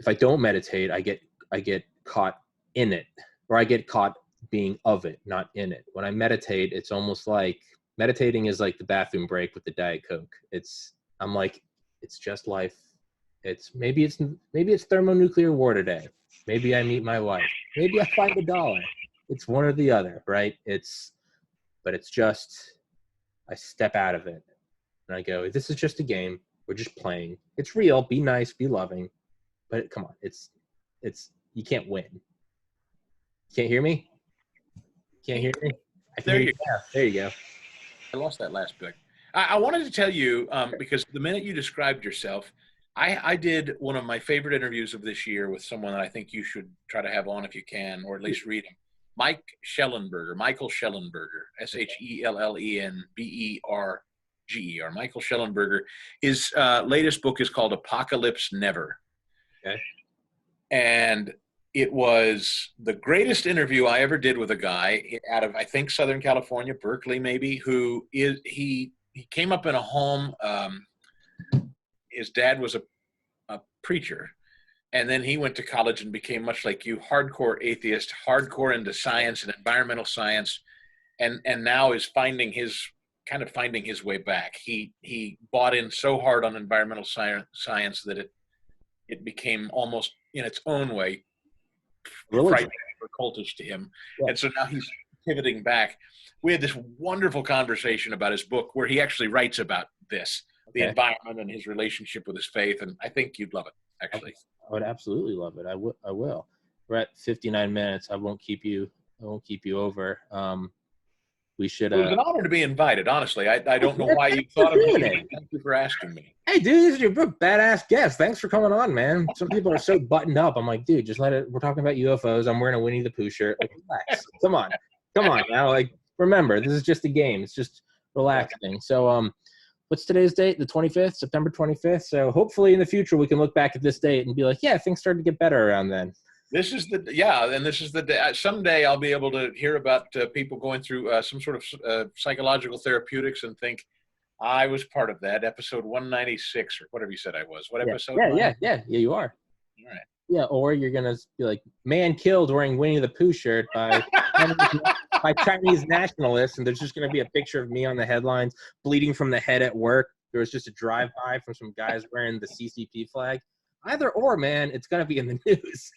I don't meditate, I get caught in it, or I get caught being of it, not in it. When I meditate, it's almost like meditating is like the bathroom break with the Diet Coke. I'm like, it's just life. Maybe it's thermonuclear war today. Maybe I meet my wife. Maybe I find $1. It's one or the other, right? But it's just, I step out of it and I go, this is just a game. We're just playing. It's real. Be nice, be loving, but come on. You can't win. You can't hear me? Can't hear me? There you go. There you go. I lost that last bit. I wanted to tell you, because the minute you described yourself, I did one of my favorite interviews of this year with someone that I think you should try to have on if you can, or at least read him. Michael Schellenberger, Schellenberger. Michael Schellenberger. His latest book is called Apocalypse Never. Okay. And it was the greatest interview I ever did with a guy out of, I think, Southern California, Berkeley maybe, he came up in a home. His dad was a preacher, and then he went to college and became, much like you, hardcore atheist, hardcore into science and environmental science, and now is finding his way back. He bought in so hard on environmental science that it became almost, in its own way, frightening or cultish to him. Yeah. And so now he's pivoting back. We had this wonderful conversation about his book where he actually writes about this, the environment and his relationship with his faith. And I think you'd love it, actually. I would absolutely love it. I will. We're at 59 minutes. I won't keep you over. We should. It was an honor to be invited. Honestly, I don't know why you thought of me. Thank you for asking me. Hey, dude, you're a badass guest. Thanks for coming on, man. Some people are so buttoned up. I'm like, dude, just let it. We're talking about UFOs. I'm wearing a Winnie the Pooh shirt. Like, relax. Come on now. Like, remember, this is just a game. It's just relaxing. So, what's today's date? The 25th, September 25th. So hopefully in the future we can look back at this date and be like, yeah, things started to get better around then. This is the and this is the day. Someday I'll be able to hear about people going through some sort of psychological therapeutics and think I was part of that. Episode 196 or whatever you said I was. What episode? Yeah, you are. All right. Yeah, or you're gonna be like, man killed wearing Winnie the Pooh shirt by Chinese nationalists, and there's just gonna be a picture of me on the headlines, bleeding from the head at work. There was just a drive-by from some guys wearing the CCP flag. Either or, man, it's gonna be in the news.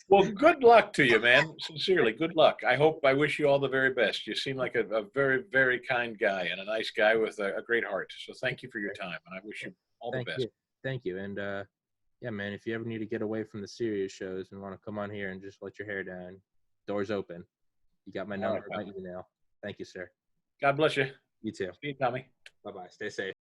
Well, good luck to you, man. Sincerely, good luck. I wish you all the very best. You seem like a very, very kind guy and a nice guy with a great heart. So thank you for your time, and I wish you all the best. Thank you. And yeah, man, if you ever need to get away from the serious shows and want to come on here and just let your hair down, doors open. You got my number, my email. Thank you, sir. God bless you. You too. See you, Tommy. Bye-bye. Stay safe.